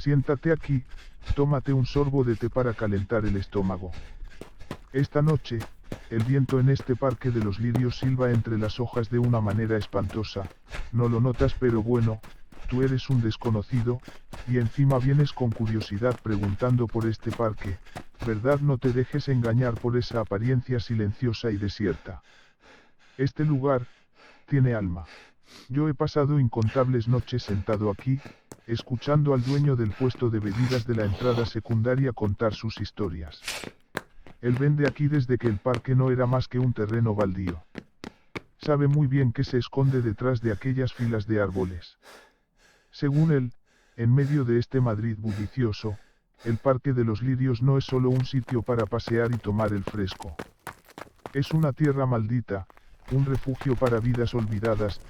Siéntate aquí, tómate un sorbo de té para calentar el estómago. Esta noche, el viento en este parque de los lirios silba entre las hojas de una manera espantosa, no lo notas pero bueno, tú eres un desconocido, y encima vienes con curiosidad preguntando por este parque, ¿verdad? No te dejes engañar por esa apariencia silenciosa y desierta. Este lugar, tiene alma. Yo he pasado incontables noches sentado aquí, escuchando al dueño del puesto de bebidas de la entrada secundaria contar sus historias. Él vende aquí desde que el parque no era más que un terreno baldío. Sabe muy bien qué se esconde detrás de aquellas filas de árboles. Según él, en medio de este Madrid bullicioso, el Parque de los Lirios no es solo un sitio para pasear y tomar el fresco. Es una tierra maldita, un refugio para vidas olvidadas,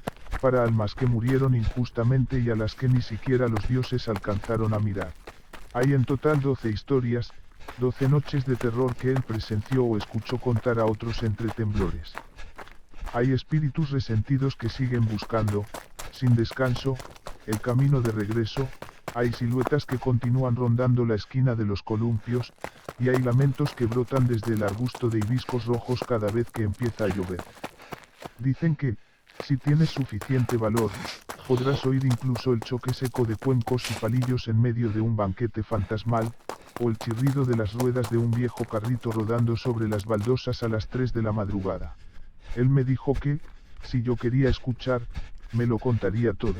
para almas que murieron injustamente y a las que ni siquiera los dioses alcanzaron a mirar. Hay en total 12 historias, 12 noches de terror que él presenció o escuchó contar a otros entre temblores. Hay espíritus resentidos que siguen buscando, sin descanso, el camino de regreso, hay siluetas que continúan rondando la esquina de los columpios, y hay lamentos que brotan desde el arbusto de hibiscos rojos cada vez que empieza a llover. Dicen que, si tienes suficiente valor, podrás oír incluso el choque seco de cuencos y palillos en medio de un banquete fantasmal, o el chirrido de las ruedas de un viejo carrito rodando sobre las baldosas a las 3 de la madrugada. Él me dijo que, si yo quería escuchar, me lo contaría todo.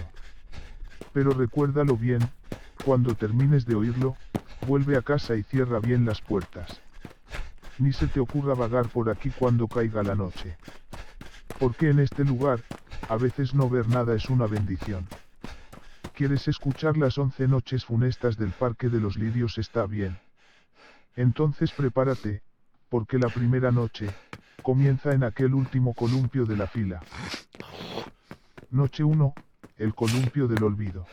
Pero recuérdalo bien, cuando termines de oírlo, vuelve a casa y cierra bien las puertas. Ni se te ocurra vagar por aquí cuando caiga la noche. Porque en este lugar, a veces no ver nada es una bendición. ¿Quieres escuchar las 11 noches funestas del Parque de los Lirios? Está bien. Entonces prepárate, porque la primera noche, comienza en aquel último columpio de la fila. Noche 1, el columpio del olvido.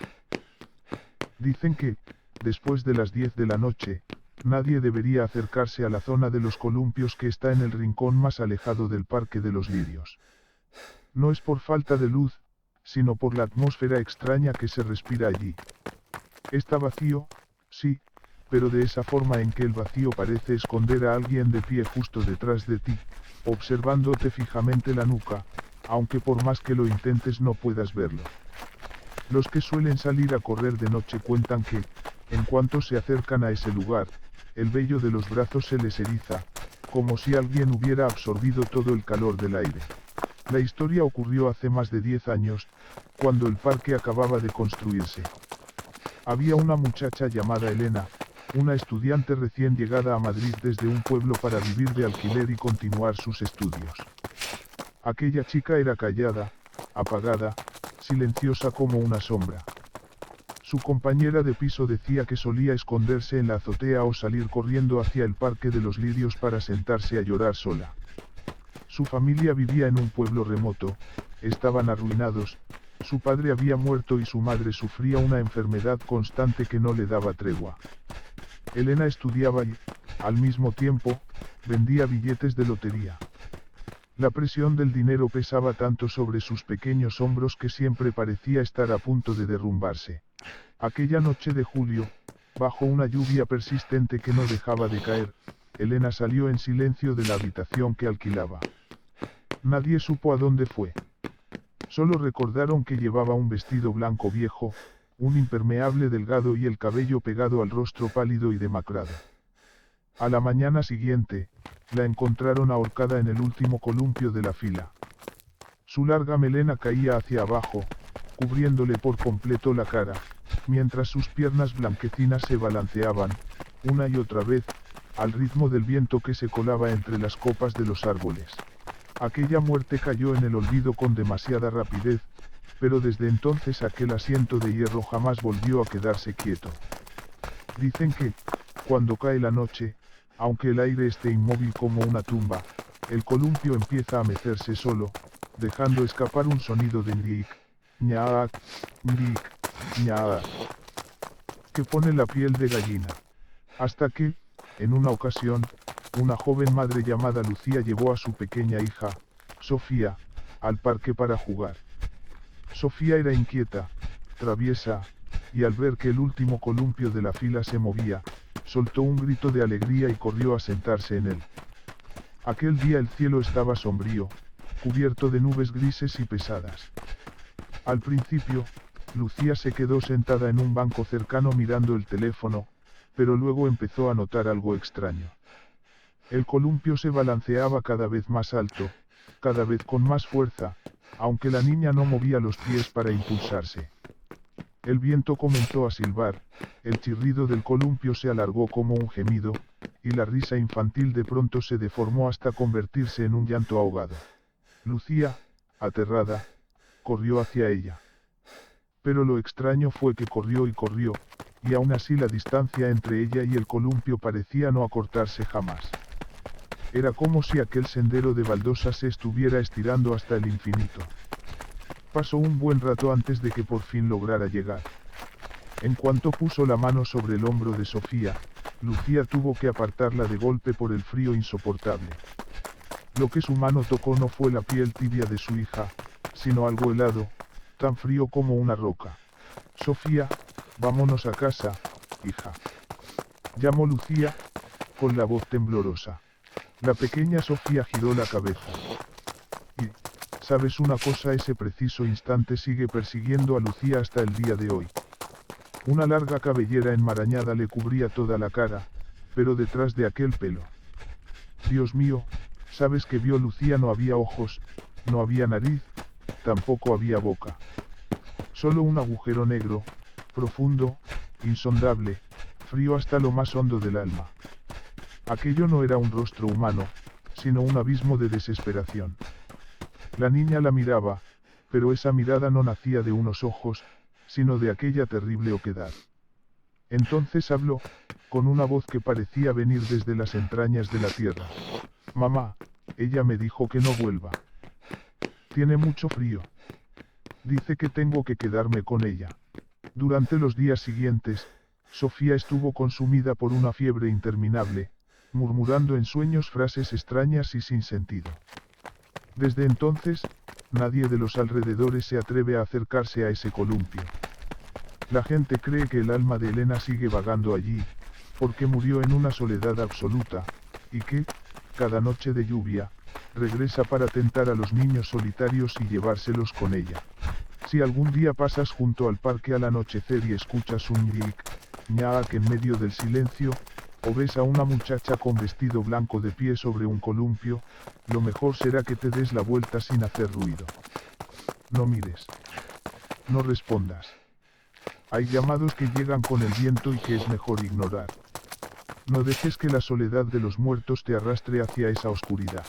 Dicen que, después de las 10 de la noche, nadie debería acercarse a la zona de los columpios que está en el rincón más alejado del Parque de los Lirios. No es por falta de luz, sino por la atmósfera extraña que se respira allí. Está vacío, sí, pero de esa forma en que el vacío parece esconder a alguien de pie justo detrás de ti, observándote fijamente la nuca, aunque por más que lo intentes no puedas verlo. Los que suelen salir a correr de noche cuentan que, en cuanto se acercan a ese lugar, el vello de los brazos se les eriza, como si alguien hubiera absorbido todo el calor del aire. La historia ocurrió hace más de 10 años, cuando el parque acababa de construirse. Había una muchacha llamada Elena, una estudiante recién llegada a Madrid desde un pueblo para vivir de alquiler y continuar sus estudios. Aquella chica era callada, apagada, silenciosa como una sombra. Su compañera de piso decía que solía esconderse en la azotea o salir corriendo hacia el Parque de los Lirios para sentarse a llorar sola. Su familia vivía en un pueblo remoto, estaban arruinados, su padre había muerto y su madre sufría una enfermedad constante que no le daba tregua. Elena estudiaba y, al mismo tiempo, vendía billetes de lotería. La presión del dinero pesaba tanto sobre sus pequeños hombros que siempre parecía estar a punto de derrumbarse. Aquella noche de julio, bajo una lluvia persistente que no dejaba de caer, Elena salió en silencio de la habitación que alquilaba. Nadie supo a dónde fue. Solo recordaron que llevaba un vestido blanco viejo, un impermeable delgado y el cabello pegado al rostro pálido y demacrado. A la mañana siguiente, la encontraron ahorcada en el último columpio de la fila. Su larga melena caía hacia abajo, cubriéndole por completo la cara, mientras sus piernas blanquecinas se balanceaban, una y otra vez, al ritmo del viento que se colaba entre las copas de los árboles. Aquella muerte cayó en el olvido con demasiada rapidez, pero desde entonces aquel asiento de hierro jamás volvió a quedarse quieto. Dicen que, cuando cae la noche, aunque el aire esté inmóvil como una tumba, el columpio empieza a mecerse solo, dejando escapar un sonido de ñic, ñaak, ñic, ñaak, que pone la piel de gallina. Hasta que, en una ocasión, una joven madre llamada Lucía llevó a su pequeña hija, Sofía, al parque para jugar. Sofía era inquieta, traviesa, y al ver que el último columpio de la fila se movía, soltó un grito de alegría y corrió a sentarse en él. Aquel día el cielo estaba sombrío, cubierto de nubes grises y pesadas. Al principio, Lucía se quedó sentada en un banco cercano mirando el teléfono, pero luego empezó a notar algo extraño. El columpio se balanceaba cada vez más alto, cada vez con más fuerza, aunque la niña no movía los pies para impulsarse. El viento comenzó a silbar, el chirrido del columpio se alargó como un gemido, y la risa infantil de pronto se deformó hasta convertirse en un llanto ahogado. Lucía, aterrada, corrió hacia ella. Pero lo extraño fue que corrió y corrió, y aún así la distancia entre ella y el columpio parecía no acortarse jamás. Era como si aquel sendero de baldosas se estuviera estirando hasta el infinito. Pasó un buen rato antes de que por fin lograra llegar. En cuanto puso la mano sobre el hombro de Sofía, Lucía tuvo que apartarla de golpe por el frío insoportable. Lo que su mano tocó no fue la piel tibia de su hija, sino algo helado, tan frío como una roca. «Sofía, vámonos a casa, hija», llamó Lucía, con la voz temblorosa. La pequeña Sofía giró la cabeza. Y, ¿sabes una cosa? Ese preciso instante sigue persiguiendo a Lucía hasta el día de hoy. Una larga cabellera enmarañada le cubría toda la cara, pero detrás de aquel pelo. Dios mío, ¿sabes que vio Lucía? No había ojos, no había nariz, tampoco había boca. Solo un agujero negro, profundo, insondable, frío hasta lo más hondo del alma. Aquello no era un rostro humano, sino un abismo de desesperación. La niña la miraba, pero esa mirada no nacía de unos ojos, sino de aquella terrible oquedad. Entonces habló, con una voz que parecía venir desde las entrañas de la tierra. «Mamá, ella me dijo que no vuelva. Tiene mucho frío. Dice que tengo que quedarme con ella». Durante los días siguientes, Sofía estuvo consumida por una fiebre interminable, murmurando en sueños frases extrañas y sin sentido. Desde entonces, nadie de los alrededores se atreve a acercarse a ese columpio. La gente cree que el alma de Elena sigue vagando allí, porque murió en una soledad absoluta, y que, cada noche de lluvia, regresa para tentar a los niños solitarios y llevárselos con ella. Si algún día pasas junto al parque al anochecer y escuchas un ñaak en medio del silencio, o ves a una muchacha con vestido blanco de pie sobre un columpio, lo mejor será que te des la vuelta sin hacer ruido. No mires. No respondas. Hay llamados que llegan con el viento y que es mejor ignorar. No dejes que la soledad de los muertos te arrastre hacia esa oscuridad.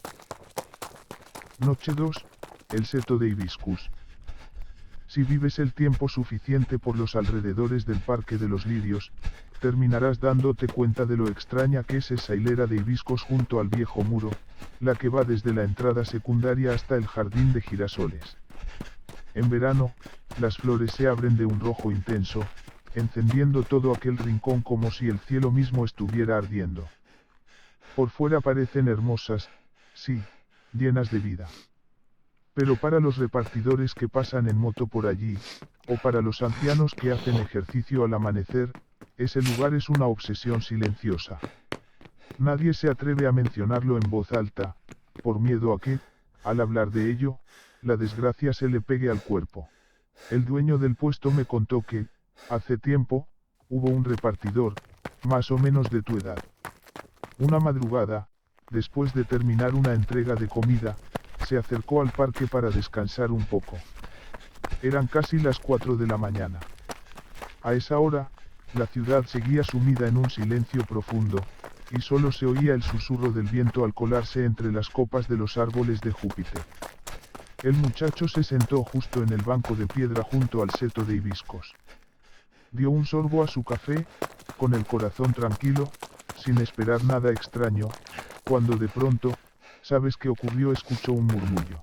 Noche 2, el seto de hibiscus. Si vives el tiempo suficiente por los alrededores del Parque de los Lirios, terminarás dándote cuenta de lo extraña que es esa hilera de hibiscos junto al viejo muro, la que va desde la entrada secundaria hasta el jardín de girasoles. En verano, las flores se abren de un rojo intenso, encendiendo todo aquel rincón como si el cielo mismo estuviera ardiendo. Por fuera parecen hermosas, sí, llenas de vida. Pero para los repartidores que pasan en moto por allí, o para los ancianos que hacen ejercicio al amanecer, ese lugar es una obsesión silenciosa. Nadie se atreve a mencionarlo en voz alta, por miedo a que, al hablar de ello, la desgracia se le pegue al cuerpo. El dueño del puesto me contó que, hace tiempo, hubo un repartidor, más o menos de tu edad. Una madrugada, después de terminar una entrega de comida, se acercó al parque para descansar un poco. Eran casi las 4 de la mañana. A esa hora, la ciudad seguía sumida en un silencio profundo, y solo se oía el susurro del viento al colarse entre las copas de los árboles de Júpiter. El muchacho se sentó justo en el banco de piedra junto al seto de hibiscos. Dio un sorbo a su café, con el corazón tranquilo, sin esperar nada extraño, cuando de pronto, ¿sabes qué ocurrió? Escuchó un murmullo.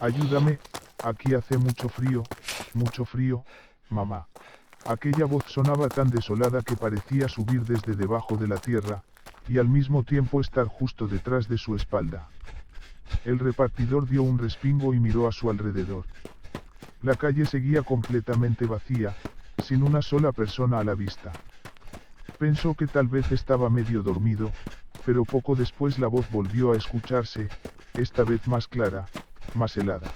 «Ayúdame, aquí hace mucho frío, mamá». Aquella voz sonaba tan desolada que parecía subir desde debajo de la tierra, y al mismo tiempo estar justo detrás de su espalda. El repartidor dio un respingo y miró a su alrededor. La calle seguía completamente vacía, sin una sola persona a la vista. Pensó que tal vez estaba medio dormido, pero poco después la voz volvió a escucharse, esta vez más clara, más helada.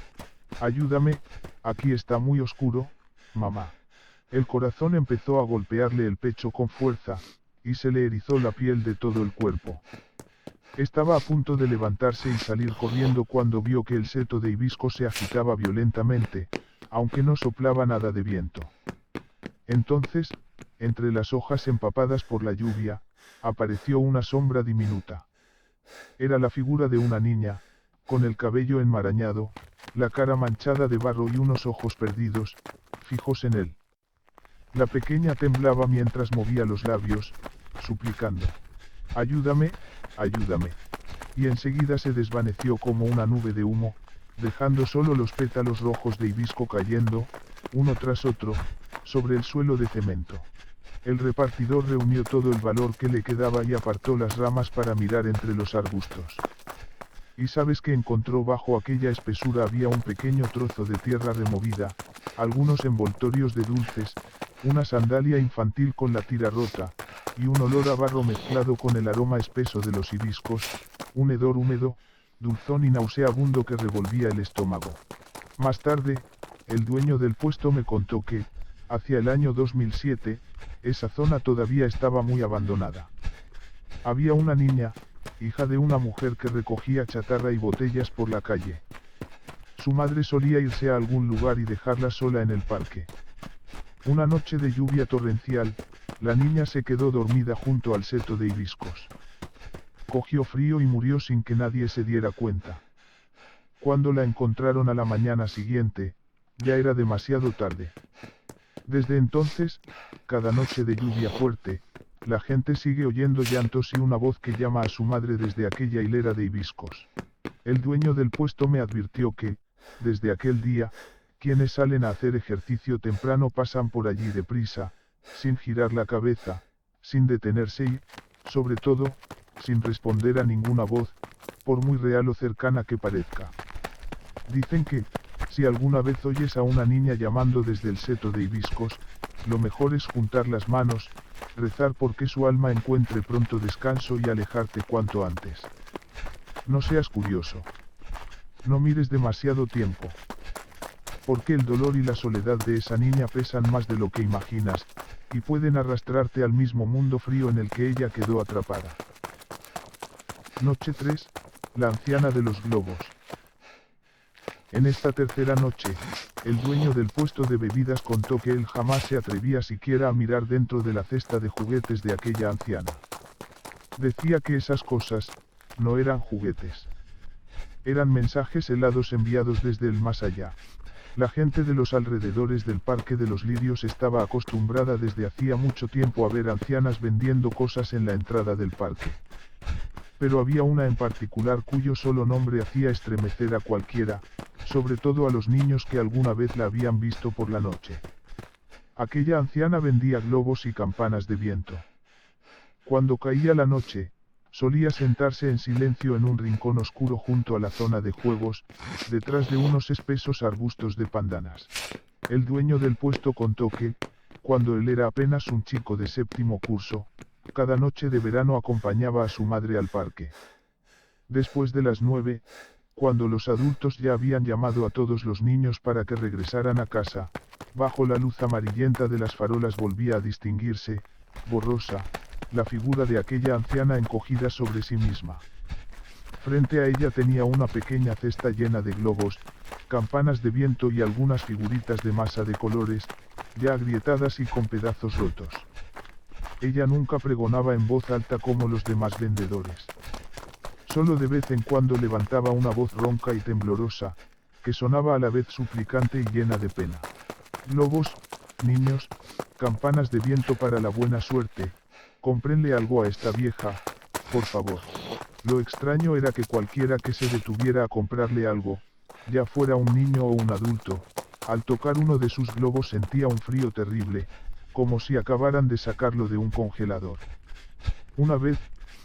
Ayúdame, aquí está muy oscuro, mamá. El corazón empezó a golpearle el pecho con fuerza, y se le erizó la piel de todo el cuerpo. Estaba a punto de levantarse y salir corriendo cuando vio que el seto de hibisco se agitaba violentamente, aunque no soplaba nada de viento. Entonces, entre las hojas empapadas por la lluvia, apareció una sombra diminuta. Era la figura de una niña, con el cabello enmarañado, la cara manchada de barro y unos ojos perdidos, fijos en él. La pequeña temblaba mientras movía los labios, suplicando: «Ayúdame, ayúdame». Y enseguida se desvaneció como una nube de humo, dejando solo los pétalos rojos de hibisco cayendo, uno tras otro, sobre el suelo de cemento. El repartidor reunió todo el valor que le quedaba y apartó las ramas para mirar entre los arbustos. ¿Y sabes qué encontró? Bajo aquella espesura había un pequeño trozo de tierra removida, algunos envoltorios de dulces, una sandalia infantil con la tira rota, y un olor a barro mezclado con el aroma espeso de los hibiscos, un hedor húmedo, dulzón y nauseabundo que revolvía el estómago. Más tarde, el dueño del puesto me contó que, hacia el año 2007, esa zona todavía estaba muy abandonada. Había una niña, hija de una mujer que recogía chatarra y botellas por la calle. Su madre solía irse a algún lugar y dejarla sola en el parque. Una noche de lluvia torrencial, la niña se quedó dormida junto al seto de hibiscos. Cogió frío y murió sin que nadie se diera cuenta. Cuando la encontraron a la mañana siguiente, ya era demasiado tarde. Desde entonces, cada noche de lluvia fuerte, la gente sigue oyendo llantos y una voz que llama a su madre desde aquella hilera de hibiscos. El dueño del puesto me advirtió que, desde aquel día, quienes salen a hacer ejercicio temprano pasan por allí deprisa, sin girar la cabeza, sin detenerse y, sobre todo, sin responder a ninguna voz, por muy real o cercana que parezca. Dicen que, si alguna vez oyes a una niña llamando desde el seto de hibiscos, lo mejor es juntar las manos, rezar porque su alma encuentre pronto descanso y alejarte cuanto antes. No seas curioso. No mires demasiado tiempo. Porque el dolor y la soledad de esa niña pesan más de lo que imaginas, y pueden arrastrarte al mismo mundo frío en el que ella quedó atrapada. Noche 3, la anciana de los globos. En esta tercera noche, el dueño del puesto de bebidas contó que él jamás se atrevía siquiera a mirar dentro de la cesta de juguetes de aquella anciana. Decía que esas cosas, no eran juguetes. Eran mensajes helados enviados desde el más allá. La gente de los alrededores del Parque de los Lirios estaba acostumbrada desde hacía mucho tiempo a ver ancianas vendiendo cosas en la entrada del parque. Pero había una en particular cuyo solo nombre hacía estremecer a cualquiera, sobre todo a los niños que alguna vez la habían visto por la noche. Aquella anciana vendía globos y campanas de viento. Cuando caía la noche, solía sentarse en silencio en un rincón oscuro junto a la zona de juegos, detrás de unos espesos arbustos de pandanas. El dueño del puesto contó que, cuando él era apenas un chico de séptimo curso, cada noche de verano acompañaba a su madre al parque. Después de las 9, cuando los adultos ya habían llamado a todos los niños para que regresaran a casa, bajo la luz amarillenta de las farolas volvía a distinguirse, borrosa, la figura de aquella anciana encogida sobre sí misma. Frente a ella tenía una pequeña cesta llena de globos, campanas de viento y algunas figuritas de masa de colores, ya agrietadas y con pedazos rotos. Ella nunca pregonaba en voz alta como los demás vendedores. Solo de vez en cuando levantaba una voz ronca y temblorosa, que sonaba a la vez suplicante y llena de pena. Globos, niños, campanas de viento para la buena suerte, cómprenle algo a esta vieja, por favor. Lo extraño era que cualquiera que se detuviera a comprarle algo, ya fuera un niño o un adulto, al tocar uno de sus globos sentía un frío terrible, como si acabaran de sacarlo de un congelador. Una vez,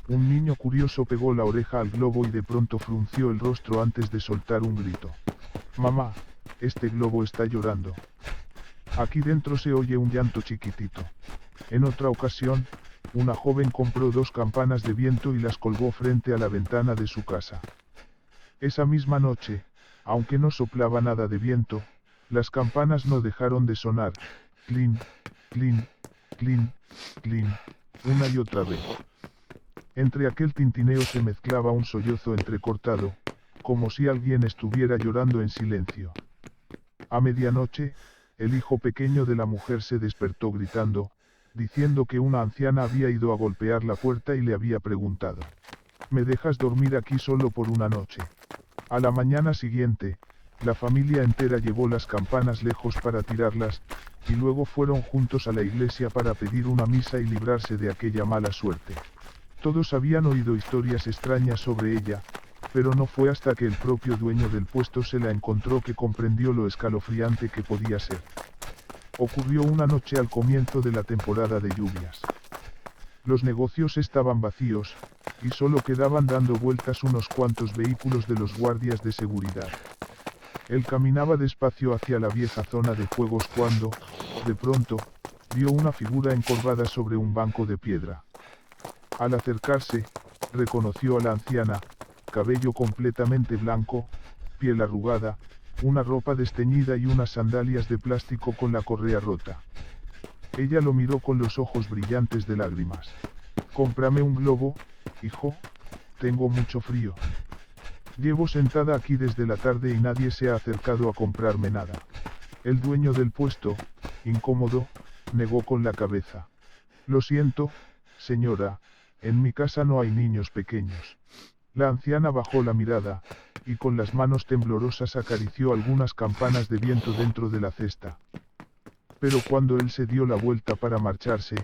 un niño curioso pegó la oreja al globo y de pronto frunció el rostro antes de soltar un grito. «Mamá, este globo está llorando». Aquí dentro se oye un llanto chiquitito. En otra ocasión, una joven compró 2 campanas de viento y las colgó frente a la ventana de su casa. Esa misma noche, aunque no soplaba nada de viento, las campanas no dejaron de sonar, clin, clin, clin, clin, una y otra vez. Entre aquel tintineo se mezclaba un sollozo entrecortado, como si alguien estuviera llorando en silencio. A medianoche, el hijo pequeño de la mujer se despertó gritando, diciendo que una anciana había ido a golpear la puerta y le había preguntado: ¿me dejas dormir aquí solo por una noche? A la mañana siguiente, la familia entera llevó las campanas lejos para tirarlas, y luego fueron juntos a la iglesia para pedir una misa y librarse de aquella mala suerte. Todos habían oído historias extrañas sobre ella, pero no fue hasta que el propio dueño del puesto se la encontró que comprendió lo escalofriante que podía ser. Ocurrió una noche al comienzo de la temporada de lluvias. Los negocios estaban vacíos, y solo quedaban dando vueltas unos cuantos vehículos de los guardias de seguridad. Él caminaba despacio hacia la vieja zona de juegos cuando, de pronto, vio una figura encorvada sobre un banco de piedra. Al acercarse, reconoció a la anciana, cabello completamente blanco, piel arrugada, una ropa desteñida y unas sandalias de plástico con la correa rota. Ella lo miró con los ojos brillantes de lágrimas. «Cómprame un globo, hijo, tengo mucho frío. Llevo sentada aquí desde la tarde y nadie se ha acercado a comprarme nada». El dueño del puesto, incómodo, negó con la cabeza. «Lo siento, señora, en mi casa no hay niños pequeños». La anciana bajó la mirada, y con las manos temblorosas acarició algunas campanas de viento dentro de la cesta. Pero cuando él se dio la vuelta para marcharse,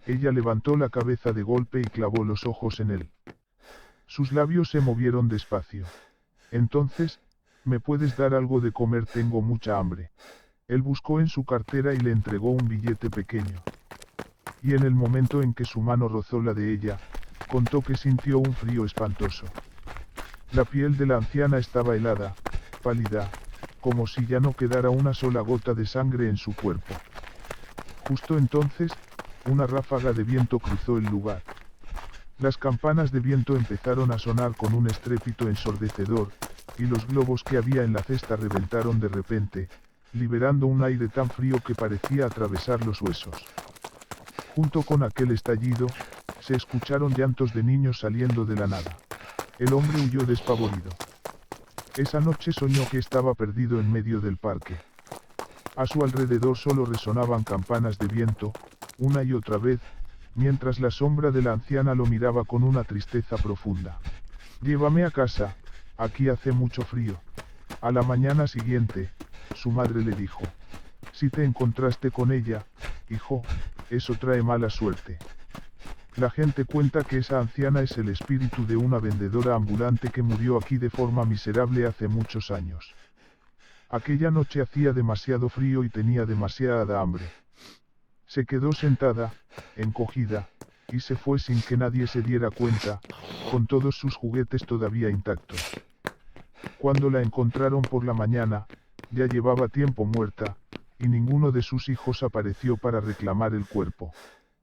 ella levantó la cabeza de golpe y clavó los ojos en él. Sus labios se movieron despacio. «Entonces, ¿me puedes dar algo de comer? Tengo mucha hambre». Él buscó en su cartera y le entregó un billete pequeño. Y en el momento en que su mano rozó la de ella, contó que sintió un frío espantoso. La piel de la anciana estaba helada, pálida, como si ya no quedara una sola gota de sangre en su cuerpo. Justo entonces, una ráfaga de viento cruzó el lugar. Las campanas de viento empezaron a sonar con un estrépito ensordecedor, y los globos que había en la cesta reventaron de repente, liberando un aire tan frío que parecía atravesar los huesos. Junto con aquel estallido, se escucharon llantos de niños saliendo de la nada. El hombre huyó despavorido. Esa noche soñó que estaba perdido en medio del parque. A su alrededor solo resonaban campanas de viento, una y otra vez, mientras la sombra de la anciana lo miraba con una tristeza profunda. «Llévame a casa, aquí hace mucho frío». A la mañana siguiente, su madre le dijo: «Si te encontraste con ella, hijo, eso trae mala suerte». La gente cuenta que esa anciana es el espíritu de una vendedora ambulante que murió aquí de forma miserable hace muchos años. Aquella noche hacía demasiado frío y tenía demasiada hambre. Se quedó sentada, encogida, y se fue sin que nadie se diera cuenta, con todos sus juguetes todavía intactos. Cuando la encontraron por la mañana, ya llevaba tiempo muerta, y ninguno de sus hijos apareció para reclamar el cuerpo.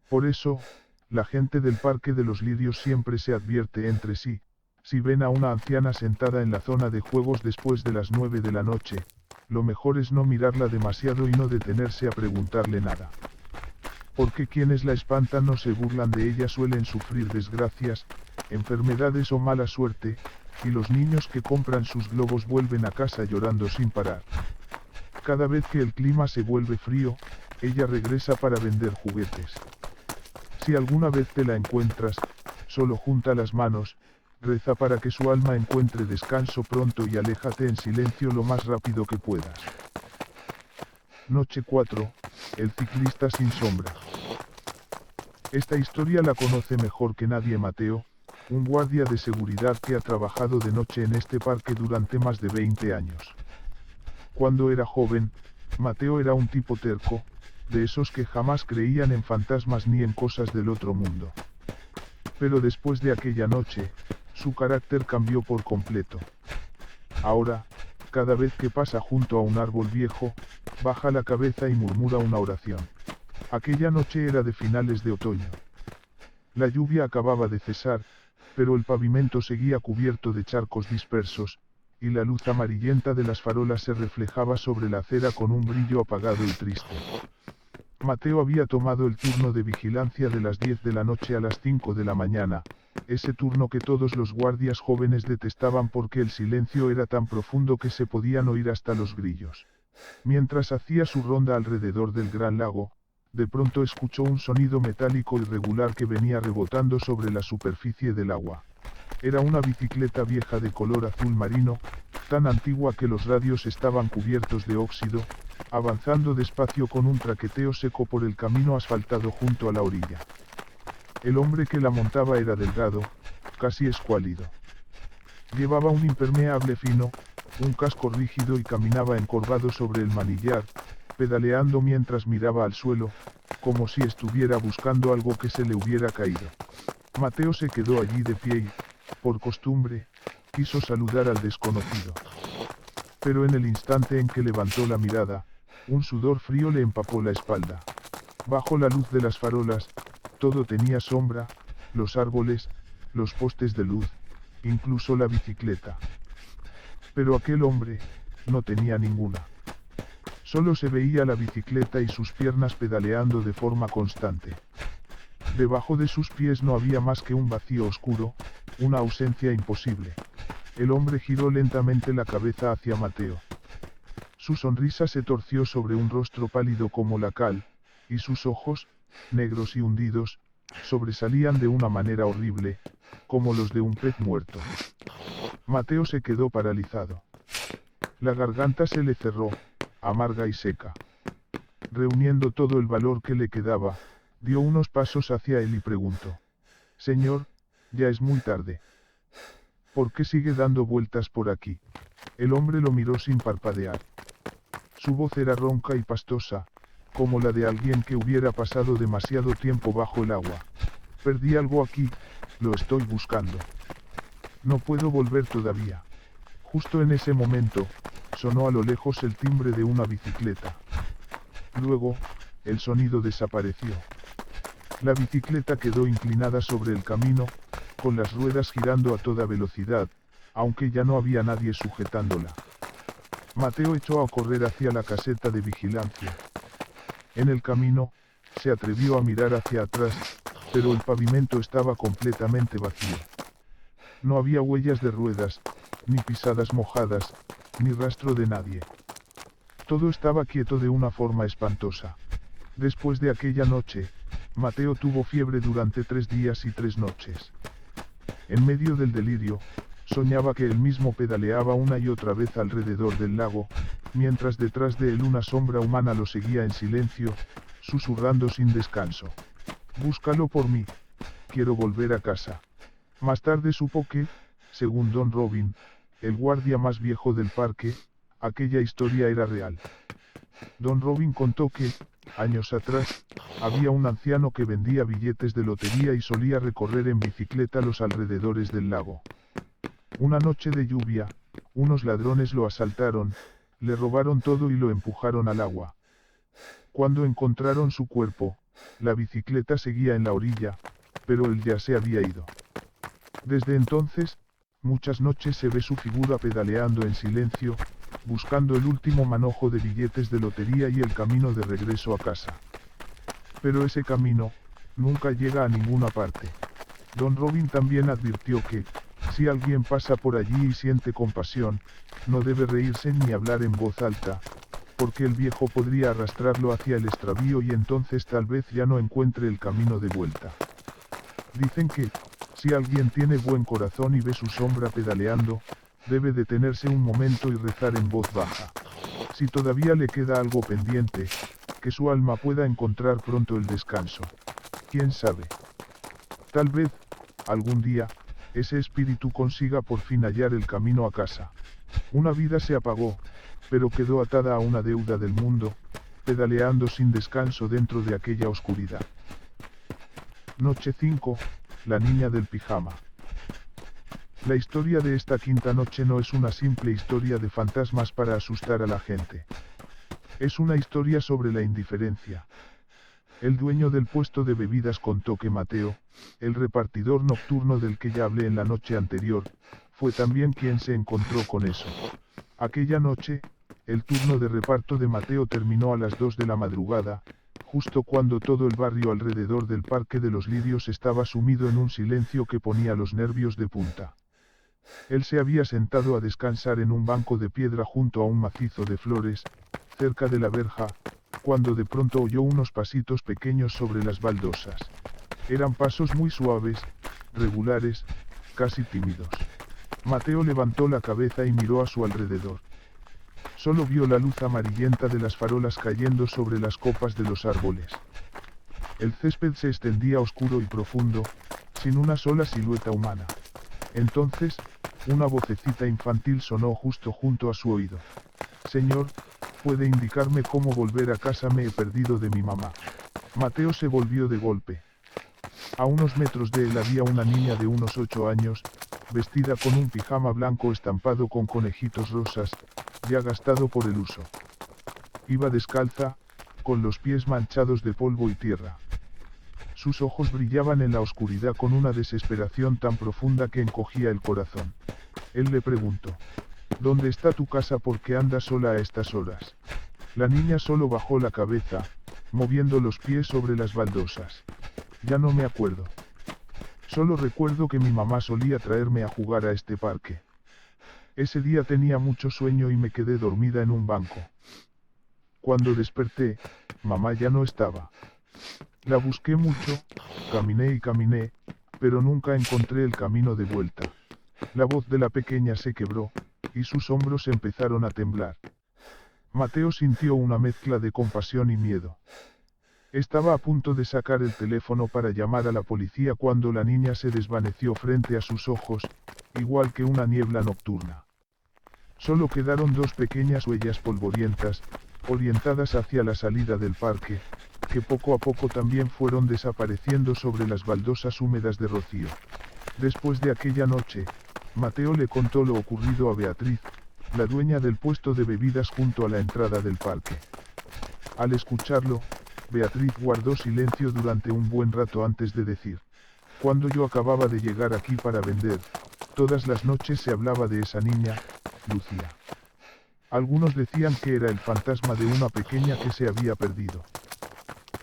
Por eso, la gente del Parque de los Lirios siempre se advierte entre sí: si ven a una anciana sentada en la zona de juegos después de las 9 de la noche, lo mejor es no mirarla demasiado y no detenerse a preguntarle nada. Porque quienes la espantan no se burlan de ella suelen sufrir desgracias, enfermedades o mala suerte, y los niños que compran sus globos vuelven a casa llorando sin parar. Cada vez que el clima se vuelve frío, ella regresa para vender juguetes. Si alguna vez te la encuentras, solo junta las manos, reza para que su alma encuentre descanso pronto y aléjate en silencio lo más rápido que puedas. Noche 4, el ciclista sin sombra. Esta historia la conoce mejor que nadie Mateo, un guardia de seguridad que ha trabajado de noche en este parque durante más de 20 años. Cuando era joven, Mateo era un tipo terco, de esos que jamás creían en fantasmas ni en cosas del otro mundo. Pero después de aquella noche, su carácter cambió por completo. Ahora, Cada vez que pasa junto a un árbol viejo, baja la cabeza y murmura una oración. Aquella noche era de finales de otoño. La lluvia acababa de cesar, pero el pavimento seguía cubierto de charcos dispersos, y la luz amarillenta de las farolas se reflejaba sobre la acera con un brillo apagado y triste. Mateo había tomado el turno de vigilancia de las 10 de la noche a las 5 de la mañana, ese turno que todos los guardias jóvenes detestaban porque el silencio era tan profundo que se podían oír hasta los grillos. Mientras hacía su ronda alrededor del gran lago, de pronto escuchó un sonido metálico irregular que venía rebotando sobre la superficie del agua. Era una bicicleta vieja de color azul marino, tan antigua que los radios estaban cubiertos de óxido, avanzando despacio con un traqueteo seco por el camino asfaltado junto a la orilla. El hombre que la montaba era delgado, casi escuálido. Llevaba un impermeable fino, un casco rígido y caminaba encorvado sobre el manillar, pedaleando mientras miraba al suelo, como si estuviera buscando algo que se le hubiera caído. Mateo se quedó allí de pie y, por costumbre, quiso saludar al desconocido. Pero en el instante en que levantó la mirada, un sudor frío le empapó la espalda. Bajo la luz de las farolas, todo tenía sombra, los árboles, los postes de luz, incluso la bicicleta. Pero aquel hombre, no tenía ninguna. Solo se veía la bicicleta y sus piernas pedaleando de forma constante. Debajo de sus pies no había más que un vacío oscuro, una ausencia imposible. El hombre giró lentamente la cabeza hacia Mateo. Su sonrisa se torció sobre un rostro pálido como la cal, y sus ojos, negros y hundidos, sobresalían de una manera horrible, como los de un pez muerto. Mateo se quedó paralizado. La garganta se le cerró, amarga y seca. Reuniendo todo el valor que le quedaba, dio unos pasos hacia él y preguntó: «Señor, ya es muy tarde. ¿Por qué sigue dando vueltas por aquí?». El hombre lo miró sin parpadear. Su voz era ronca y pastosa, como la de alguien que hubiera pasado demasiado tiempo bajo el agua. «Perdí algo aquí, lo estoy buscando. No puedo volver todavía». Justo en ese momento, sonó a lo lejos el timbre de una bicicleta. Luego, el sonido desapareció. La bicicleta quedó inclinada sobre el camino, con las ruedas girando a toda velocidad, aunque ya no había nadie sujetándola. Mateo echó a correr hacia la caseta de vigilancia. En el camino, se atrevió a mirar hacia atrás, pero el pavimento estaba completamente vacío. No había huellas de ruedas, ni pisadas mojadas, ni rastro de nadie. Todo estaba quieto de una forma espantosa. Después de aquella noche, Mateo tuvo fiebre durante 3 días y 3 noches. En medio del delirio, soñaba que él mismo pedaleaba una y otra vez alrededor del lago, mientras detrás de él una sombra humana lo seguía en silencio, susurrando sin descanso: «Búscalo por mí. Quiero volver a casa». Más tarde supo que, según Don Robin, el guardia más viejo del parque, aquella historia era real. Don Robin contó que, años atrás, había un anciano que vendía billetes de lotería y solía recorrer en bicicleta los alrededores del lago. Una noche de lluvia, unos ladrones lo asaltaron, le robaron todo y lo empujaron al agua. Cuando encontraron su cuerpo, la bicicleta seguía en la orilla, pero él ya se había ido. Desde entonces, muchas noches se ve su figura pedaleando en silencio, buscando el último manojo de billetes de lotería y el camino de regreso a casa. Pero ese camino, nunca llega a ninguna parte. Don Robin también advirtió que, si alguien pasa por allí y siente compasión, no debe reírse ni hablar en voz alta, porque el viejo podría arrastrarlo hacia el extravío y entonces tal vez ya no encuentre el camino de vuelta. Dicen que, si alguien tiene buen corazón y ve su sombra pedaleando, debe detenerse un momento y rezar en voz baja. Si todavía le queda algo pendiente, que su alma pueda encontrar pronto el descanso. ¿Quién sabe? Tal vez, algún día, ese espíritu consiga por fin hallar el camino a casa. Una vida se apagó, pero quedó atada a una deuda del mundo, pedaleando sin descanso dentro de aquella oscuridad. Noche 5, la niña del pijama. La historia de esta quinta noche no es una simple historia de fantasmas para asustar a la gente. Es una historia sobre la indiferencia. El dueño del puesto de bebidas contó que Mateo, el repartidor nocturno del que ya hablé en la noche anterior, fue también quien se encontró con eso. Aquella noche, el turno de reparto de Mateo terminó a las 2 de la madrugada, justo cuando todo el barrio alrededor del Parque de los Lirios estaba sumido en un silencio que ponía los nervios de punta. Él se había sentado a descansar en un banco de piedra junto a un macizo de flores, cerca de la verja, cuando de pronto oyó unos pasitos pequeños sobre las baldosas. Eran pasos muy suaves, regulares, casi tímidos. Mateo levantó la cabeza y miró a su alrededor. Solo vio la luz amarillenta de las farolas cayendo sobre las copas de los árboles. El césped se extendía oscuro y profundo, sin una sola silueta humana. Entonces, una vocecita infantil sonó justo junto a su oído. «Señor, ¿puede indicarme cómo volver a casa? Me he perdido de mi mamá». Mateo se volvió de golpe. A unos metros de él había una niña de unos 8 años, vestida con un pijama blanco estampado con conejitos rosas, ya gastado por el uso. Iba descalza, con los pies manchados de polvo y tierra. Sus ojos brillaban en la oscuridad con una desesperación tan profunda que encogía el corazón. Él le preguntó: «¿Dónde está tu casa? ¿Por qué andas sola a estas horas?». La niña solo bajó la cabeza, moviendo los pies sobre las baldosas. «Ya no me acuerdo. Solo recuerdo que mi mamá solía traerme a jugar a este parque. Ese día tenía mucho sueño y me quedé dormida en un banco. Cuando desperté, mamá ya no estaba. La busqué mucho, caminé y caminé, pero nunca encontré el camino de vuelta». La voz de la pequeña se quebró, y sus hombros empezaron a temblar. Mateo sintió una mezcla de compasión y miedo. Estaba a punto de sacar el teléfono para llamar a la policía cuando la niña se desvaneció frente a sus ojos, igual que una niebla nocturna. Solo quedaron 2 pequeñas huellas polvorientas, orientadas hacia la salida del parque, que poco a poco también fueron desapareciendo sobre las baldosas húmedas de rocío. Después de aquella noche, Mateo le contó lo ocurrido a Beatriz, la dueña del puesto de bebidas junto a la entrada del parque. Al escucharlo, Beatriz guardó silencio durante un buen rato antes de decir: «Cuando yo acababa de llegar aquí para vender, todas las noches se hablaba de esa niña, Lucía. Algunos decían que era el fantasma de una pequeña que se había perdido.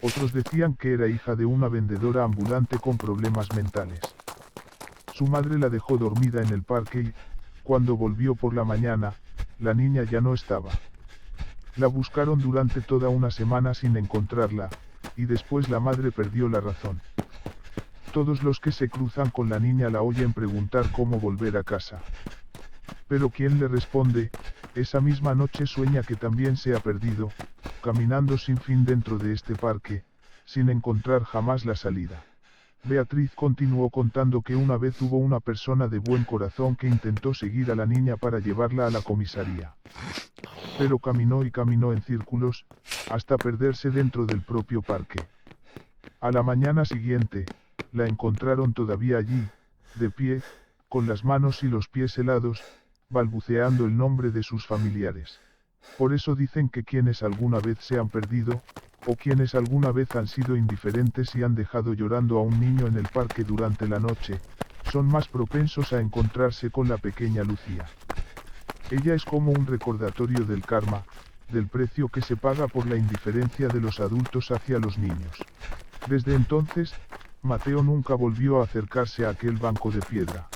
Otros decían que era hija de una vendedora ambulante con problemas mentales. Su madre la dejó dormida en el parque y, cuando volvió por la mañana, la niña ya no estaba. La buscaron durante toda una semana sin encontrarla, y después la madre perdió la razón. Todos los que se cruzan con la niña la oyen preguntar cómo volver a casa. Pero ¿quién le responde? Esa misma noche sueña que también se ha perdido, caminando sin fin dentro de este parque, sin encontrar jamás la salida». Beatriz continuó contando que una vez hubo una persona de buen corazón que intentó seguir a la niña para llevarla a la comisaría. Pero caminó y caminó en círculos, hasta perderse dentro del propio parque. A la mañana siguiente, la encontraron todavía allí, de pie, con las manos y los pies helados, balbuceando el nombre de sus familiares. Por eso dicen que quienes alguna vez se han perdido, o quienes alguna vez han sido indiferentes y han dejado llorando a un niño en el parque durante la noche, son más propensos a encontrarse con la pequeña Lucía. Ella es como un recordatorio del karma, del precio que se paga por la indiferencia de los adultos hacia los niños. Desde entonces, Mateo nunca volvió a acercarse a aquel banco de piedra.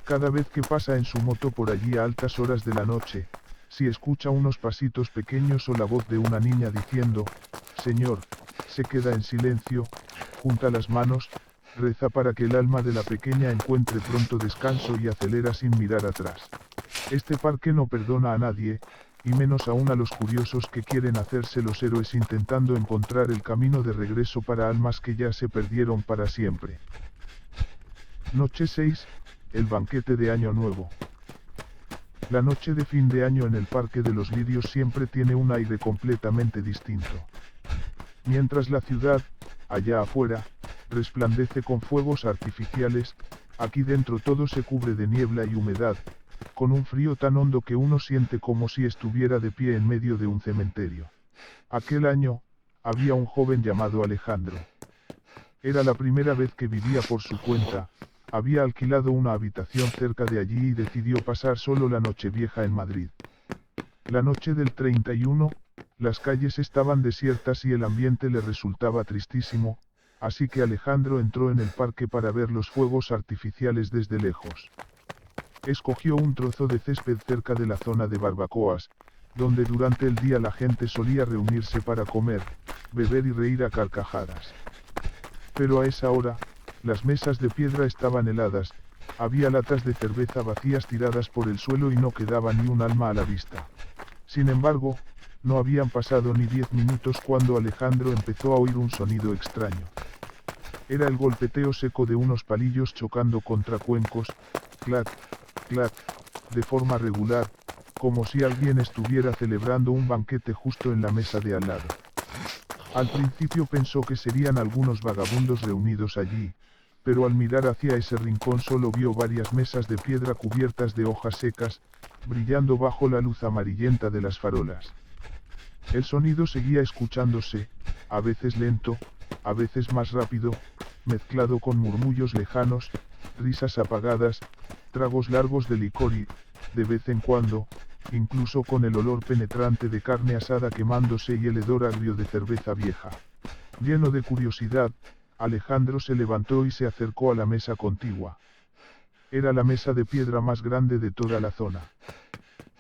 Cada vez que pasa en su moto por allí a altas horas de la noche, si escucha unos pasitos pequeños o la voz de una niña diciendo: «Señor», se queda en silencio, junta las manos, reza para que el alma de la pequeña encuentre pronto descanso y acelera sin mirar atrás. Este parque no perdona a nadie, y menos aún a los curiosos que quieren hacerse los héroes intentando encontrar el camino de regreso para almas que ya se perdieron para siempre. Noche 6, el banquete de Año Nuevo. La noche de fin de año en el Parque de los Lirios siempre tiene un aire completamente distinto. Mientras la ciudad, allá afuera, resplandece con fuegos artificiales, Aquí dentro todo se cubre de niebla y humedad, con un frío tan hondo que uno siente como si estuviera de pie en medio de un cementerio. Aquel año, había un joven llamado Alejandro. Era la primera vez que vivía por su cuenta, había alquilado una habitación cerca de allí y decidió pasar solo la Nochevieja en Madrid. La noche del 31, las calles estaban desiertas y el ambiente le resultaba tristísimo, así que Alejandro entró en el parque para ver los fuegos artificiales desde lejos. Escogió un trozo de césped cerca de la zona de barbacoas, donde durante el día la gente solía reunirse para comer, beber y reír a carcajadas. Pero a esa hora, las mesas de piedra estaban heladas, había latas de cerveza vacías tiradas por el suelo y no quedaba ni un alma a la vista. Sin embargo, no habían pasado ni 10 minutos cuando Alejandro empezó a oír un sonido extraño. Era el golpeteo seco de unos palillos chocando contra cuencos, clac, clac, de forma regular, como si alguien estuviera celebrando un banquete justo en la mesa de al lado. Al principio pensó que serían algunos vagabundos reunidos allí, pero al mirar hacia ese rincón solo vio varias mesas de piedra cubiertas de hojas secas, brillando bajo la luz amarillenta de las farolas. El sonido seguía escuchándose, a veces lento, a veces más rápido, mezclado con murmullos lejanos, risas apagadas, tragos largos de licor y, de vez en cuando, incluso con el olor penetrante de carne asada quemándose y el hedor agrio de cerveza vieja. Lleno de curiosidad, Alejandro se levantó y se acercó a la mesa contigua. Era la mesa de piedra más grande de toda la zona.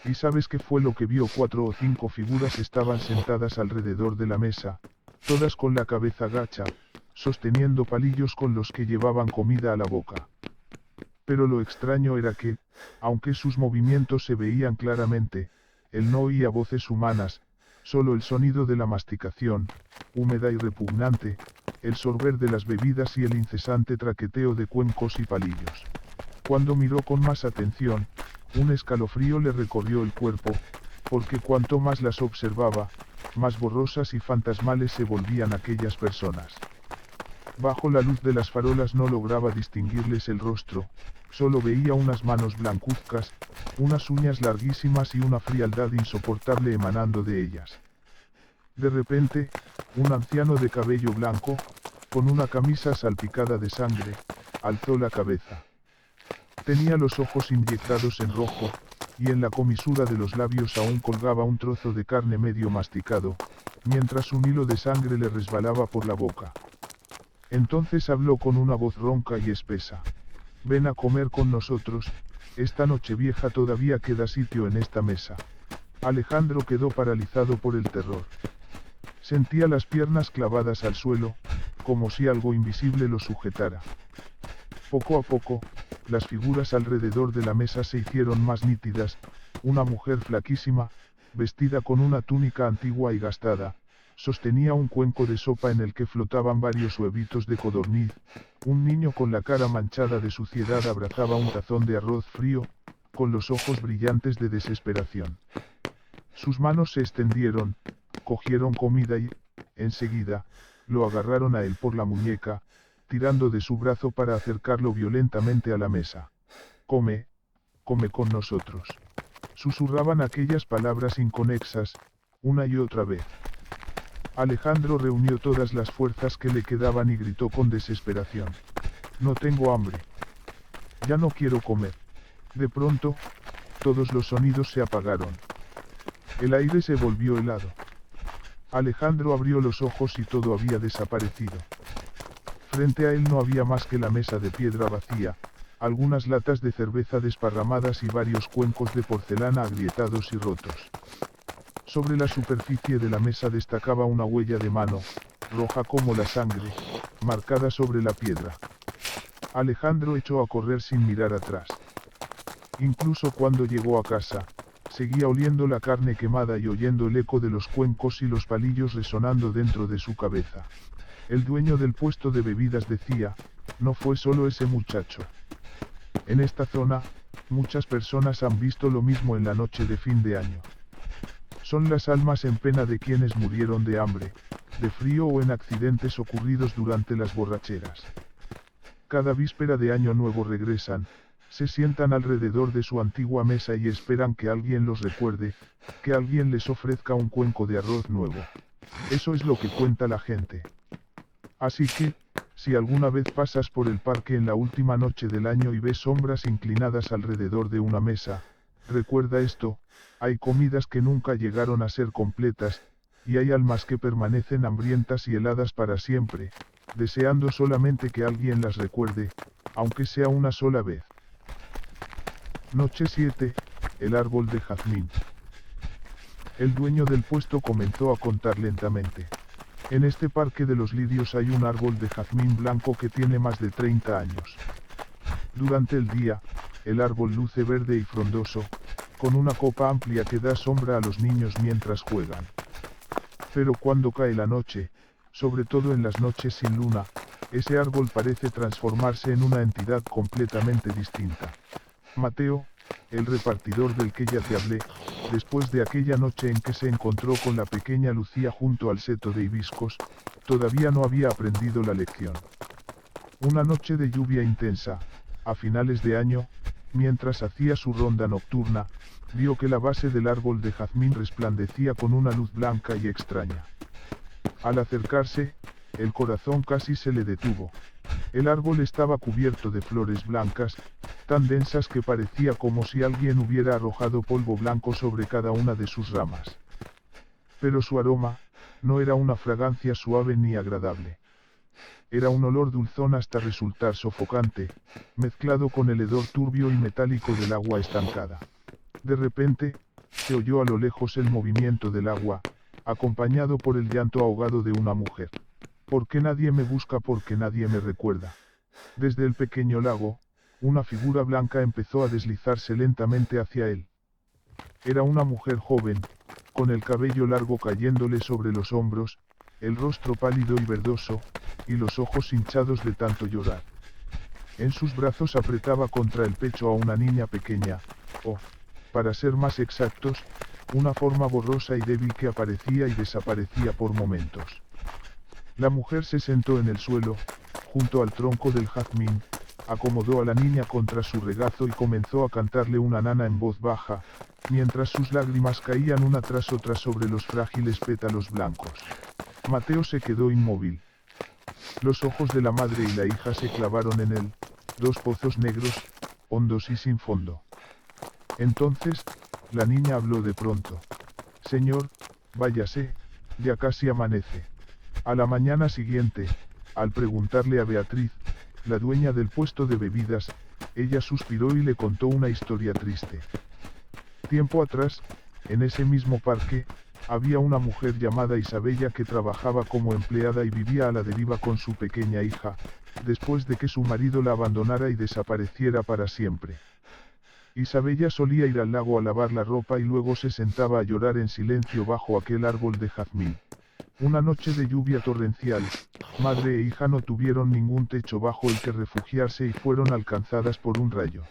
¿Y sabes qué fue lo que vio? 4 o 5 figuras estaban sentadas alrededor de la mesa, todas con la cabeza gacha, sosteniendo palillos con los que llevaban comida a la boca. Pero lo extraño era que, aunque sus movimientos se veían claramente, él no oía voces humanas, solo el sonido de la masticación, húmeda y repugnante, el sorber de las bebidas y el incesante traqueteo de cuencos y palillos. Cuando miró con más atención, un escalofrío le recorrió el cuerpo, porque cuanto más las observaba, más borrosas y fantasmales se volvían aquellas personas. Bajo la luz de las farolas no lograba distinguirles el rostro, solo veía unas manos blancuzcas, unas uñas larguísimas y una frialdad insoportable emanando de ellas. De repente, un anciano de cabello blanco, con una camisa salpicada de sangre, alzó la cabeza. Tenía los ojos inyectados en rojo, y en la comisura de los labios aún colgaba un trozo de carne medio masticado, mientras un hilo de sangre le resbalaba por la boca. Entonces habló con una voz ronca y espesa. Ven a comer con nosotros, esta Nochevieja todavía queda sitio en esta mesa. Alejandro quedó paralizado por el terror. Sentía las piernas clavadas al suelo, como si algo invisible lo sujetara. Poco a poco, las figuras alrededor de la mesa se hicieron más nítidas, una mujer flaquísima, vestida con una túnica antigua y gastada, sostenía un cuenco de sopa en el que flotaban varios huevitos de codorniz, un niño con la cara manchada de suciedad abrazaba un tazón de arroz frío, con los ojos brillantes de desesperación. Sus manos se extendieron, cogieron comida y, enseguida, lo agarraron a él por la muñeca, tirando de su brazo para acercarlo violentamente a la mesa. Come, come con nosotros. Susurraban aquellas palabras inconexas, una y otra vez. Alejandro reunió todas las fuerzas que le quedaban y gritó con desesperación. No tengo hambre. Ya no quiero comer. De pronto, todos los sonidos se apagaron. El aire se volvió helado. Alejandro abrió los ojos y todo había desaparecido. Frente a él no había más que la mesa de piedra vacía, algunas latas de cerveza desparramadas y varios cuencos de porcelana agrietados y rotos. Sobre la superficie de la mesa destacaba una huella de mano, roja como la sangre, marcada sobre la piedra. Alejandro echó a correr sin mirar atrás. Incluso cuando llegó a casa, seguía oliendo la carne quemada y oyendo el eco de los cuencos y los palillos resonando dentro de su cabeza. El dueño del puesto de bebidas decía, no fue solo ese muchacho. En esta zona, muchas personas han visto lo mismo en la noche de fin de año. Son las almas en pena de quienes murieron de hambre, de frío o en accidentes ocurridos durante las borracheras. Cada víspera de Año Nuevo regresan, se sientan alrededor de su antigua mesa y esperan que alguien los recuerde, que alguien les ofrezca un cuenco de arroz nuevo. Eso es lo que cuenta la gente. Así que, si alguna vez pasas por el parque en la última noche del año y ves sombras inclinadas alrededor de una mesa, recuerda esto: hay comidas que nunca llegaron a ser completas, y hay almas que permanecen hambrientas y heladas para siempre, deseando solamente que alguien las recuerde, aunque sea una sola vez. Noche 7, el árbol de jazmín. El dueño del puesto comenzó a contar lentamente. En este parque de los lirios hay un árbol de jazmín blanco que tiene más de 30 años. Durante el día, el árbol luce verde y frondoso, con una copa amplia que da sombra a los niños mientras juegan. Pero cuando cae la noche, sobre todo en las noches sin luna, ese árbol parece transformarse en una entidad completamente distinta. Mateo, el repartidor del que ya te hablé, después de aquella noche en que se encontró con la pequeña Lucía junto al seto de hibiscos, todavía no había aprendido la lección. Una noche de lluvia intensa, a finales de año, mientras hacía su ronda nocturna, vio que la base del árbol de jazmín resplandecía con una luz blanca y extraña. Al acercarse, el corazón casi se le detuvo. El árbol estaba cubierto de flores blancas, tan densas que parecía como si alguien hubiera arrojado polvo blanco sobre cada una de sus ramas. Pero su aroma, no era una fragancia suave ni agradable. Era un olor dulzón hasta resultar sofocante, mezclado con el hedor turbio y metálico del agua estancada. De repente, se oyó a lo lejos el movimiento del agua, acompañado por el llanto ahogado de una mujer. ¿Por qué nadie me busca? ¿Por qué nadie me recuerda? Desde el pequeño lago, una figura blanca empezó a deslizarse lentamente hacia él. Era una mujer joven, con el cabello largo cayéndole sobre los hombros, el rostro pálido y verdoso, y los ojos hinchados de tanto llorar. En sus brazos apretaba contra el pecho a una niña pequeña, o, para ser más exactos, una forma borrosa y débil que aparecía y desaparecía por momentos. La mujer se sentó en el suelo, junto al tronco del jazmín, acomodó a la niña contra su regazo y comenzó a cantarle una nana en voz baja, mientras sus lágrimas caían una tras otra sobre los frágiles pétalos blancos. Mateo se quedó inmóvil. Los ojos de la madre y la hija se clavaron en él, dos pozos negros, hondos y sin fondo. Entonces, la niña habló de pronto. Señor, váyase, ya casi amanece. A la mañana siguiente, al preguntarle a Beatriz, la dueña del puesto de bebidas, ella suspiró y le contó una historia triste. Tiempo atrás, en ese mismo parque, había una mujer llamada Isabella que trabajaba como empleada y vivía a la deriva con su pequeña hija, después de que su marido la abandonara y desapareciera para siempre. Isabella solía ir al lago a lavar la ropa y luego se sentaba a llorar en silencio bajo aquel árbol de jazmín. Una noche de lluvia torrencial, madre e hija no tuvieron ningún techo bajo el que refugiarse y fueron alcanzadas por un rayo.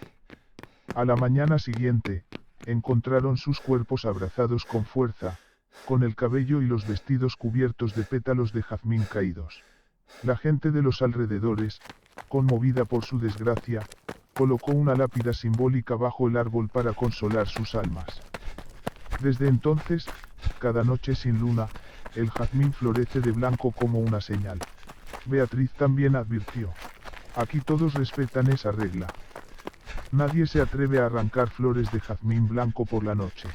A la mañana siguiente, encontraron sus cuerpos abrazados con fuerza, con el cabello y los vestidos cubiertos de pétalos de jazmín caídos. La gente de los alrededores, conmovida por su desgracia, colocó una lápida simbólica bajo el árbol para consolar sus almas. Desde entonces, cada noche sin luna, el jazmín florece de blanco como una señal. Beatriz también advirtió. Aquí todos respetan esa regla. Nadie se atreve a arrancar flores de jazmín blanco por la noche.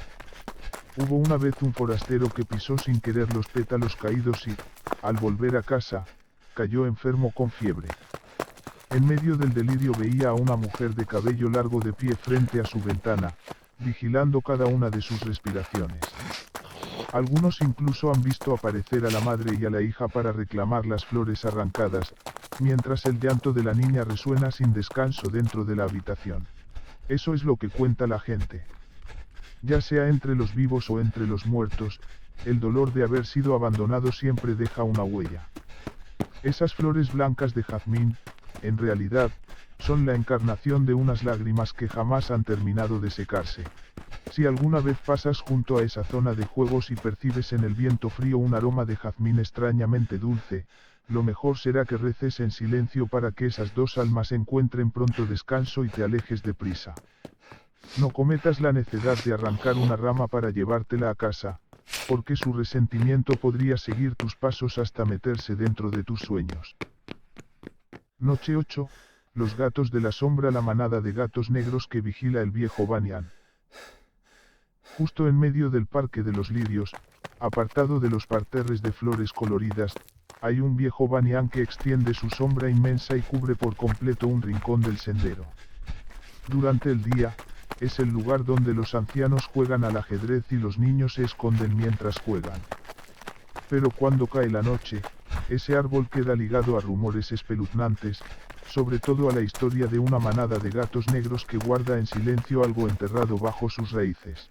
Hubo una vez un forastero que pisó sin querer los pétalos caídos y, al volver a casa, cayó enfermo con fiebre. En medio del delirio veía a una mujer de cabello largo de pie frente a su ventana, vigilando cada una de sus respiraciones. Algunos incluso han visto aparecer a la madre y a la hija para reclamar las flores arrancadas, mientras el llanto de la niña resuena sin descanso dentro de la habitación. Eso es lo que cuenta la gente. Ya sea entre los vivos o entre los muertos, el dolor de haber sido abandonado siempre deja una huella. Esas flores blancas de jazmín, en realidad, son la encarnación de unas lágrimas que jamás han terminado de secarse. Si alguna vez pasas junto a esa zona de juegos y percibes en el viento frío un aroma de jazmín extrañamente dulce, lo mejor será que reces en silencio para que esas dos almas encuentren pronto descanso y te alejes deprisa. No cometas la necedad de arrancar una rama para llevártela a casa, porque su resentimiento podría seguir tus pasos hasta meterse dentro de tus sueños. Noche 8. Los gatos de la sombra. La manada de gatos negros que vigila el viejo Banyan. Justo en medio del parque de los lirios, apartado de los parterres de flores coloridas, hay un viejo Banyan que extiende su sombra inmensa y cubre por completo un rincón del sendero. Durante el día, es el lugar donde los ancianos juegan al ajedrez y los niños se esconden mientras juegan. Pero cuando cae la noche, ese árbol queda ligado a rumores espeluznantes, sobre todo a la historia de una manada de gatos negros que guarda en silencio algo enterrado bajo sus raíces.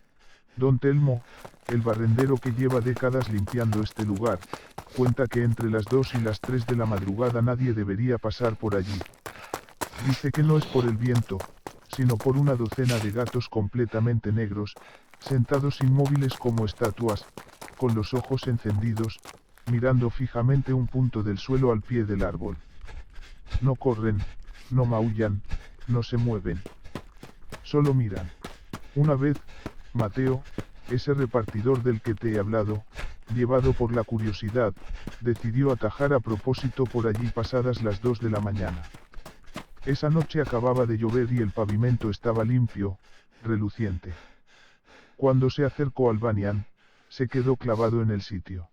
Don Telmo, el barrendero que lleva décadas limpiando este lugar, cuenta que entre las 2 y las 3 de la madrugada nadie debería pasar por allí. Dice que no es por el viento, sino por una docena de gatos completamente negros, sentados inmóviles como estatuas, con los ojos encendidos, mirando fijamente un punto del suelo al pie del árbol. No corren, no maullan, no se mueven. Solo miran. Una vez, Mateo, ese repartidor del que te he hablado, llevado por la curiosidad, decidió atajar a propósito por allí pasadas las 2 de la mañana. Esa noche acababa de llover y el pavimento estaba limpio, reluciente. Cuando se acercó al Banyan, se quedó clavado en el sitio.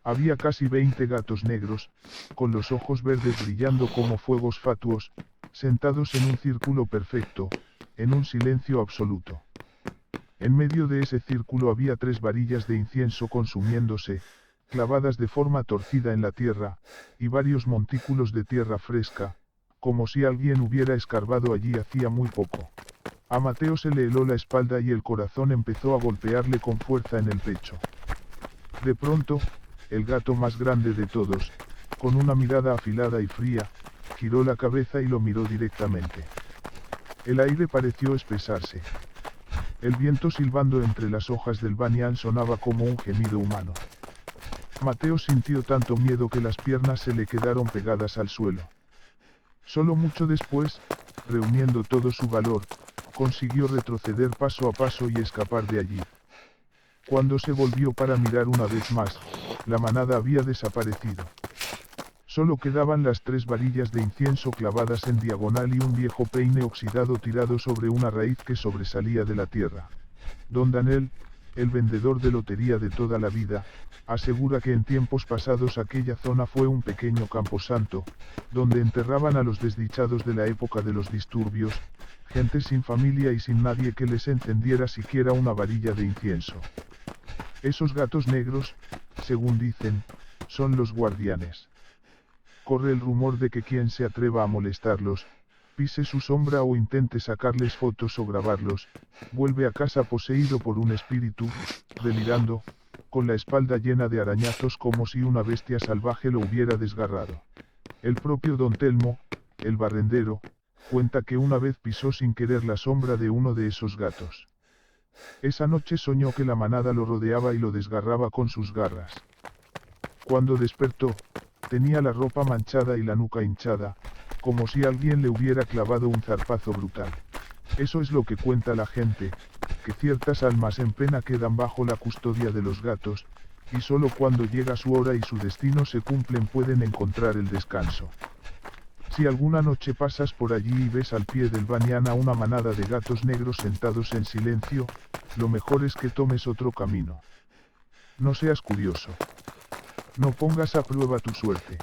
Había casi 20 gatos negros, con los ojos verdes brillando como fuegos fatuos, sentados en un círculo perfecto, en un silencio absoluto. En medio de ese círculo había 3 varillas de incienso consumiéndose, clavadas de forma torcida en la tierra, y varios montículos de tierra fresca, como si alguien hubiera escarbado allí hacía muy poco. A Mateo se le heló la espalda y el corazón empezó a golpearle con fuerza en el pecho. De pronto, el gato más grande de todos, con una mirada afilada y fría, giró la cabeza y lo miró directamente. El aire pareció espesarse. El viento silbando entre las hojas del Banyan sonaba como un gemido humano. Mateo sintió tanto miedo que las piernas se le quedaron pegadas al suelo. Solo mucho después, reuniendo todo su valor, consiguió retroceder paso a paso y escapar de allí. Cuando se volvió para mirar una vez más, la manada había desaparecido. Solo quedaban las 3 varillas de incienso clavadas en diagonal y un viejo peine oxidado tirado sobre una raíz que sobresalía de la tierra. Don Daniel, el vendedor de lotería de toda la vida, asegura que en tiempos pasados aquella zona fue un pequeño camposanto, donde enterraban a los desdichados de la época de los disturbios, gente sin familia y sin nadie que les encendiera siquiera una varilla de incienso. Esos gatos negros, según dicen, son los guardianes. Corre el rumor de que quien se atreva a molestarlos, pise su sombra o intente sacarles fotos o grabarlos, vuelve a casa poseído por un espíritu, delirando, con la espalda llena de arañazos como si una bestia salvaje lo hubiera desgarrado. El propio Don Telmo, el barrendero, cuenta que una vez pisó sin querer la sombra de uno de esos gatos. Esa noche soñó que la manada lo rodeaba y lo desgarraba con sus garras. Cuando despertó, tenía la ropa manchada y la nuca hinchada, como si alguien le hubiera clavado un zarpazo brutal. Eso es lo que cuenta la gente, que ciertas almas en pena quedan bajo la custodia de los gatos, y solo cuando llega su hora y su destino se cumplen pueden encontrar el descanso. Si alguna noche pasas por allí y ves al pie del Banyan a una manada de gatos negros sentados en silencio, lo mejor es que tomes otro camino. No seas curioso. No pongas a prueba tu suerte.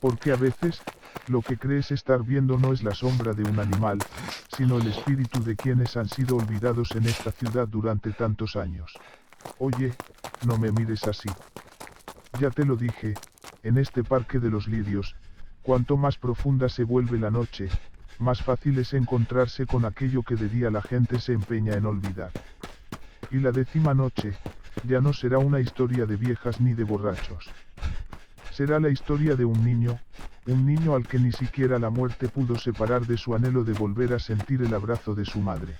Porque a veces, lo que crees estar viendo no es la sombra de un animal, sino el espíritu de quienes han sido olvidados en esta ciudad durante tantos años. Oye, no me mires así. Ya te lo dije, en este parque de los lirios, cuanto más profunda se vuelve la noche, más fácil es encontrarse con aquello que de día la gente se empeña en olvidar. Y la 10ª noche, ya no será una historia de viejas ni de borrachos. Será la historia de un niño al que ni siquiera la muerte pudo separar de su anhelo de volver a sentir el abrazo de su madre.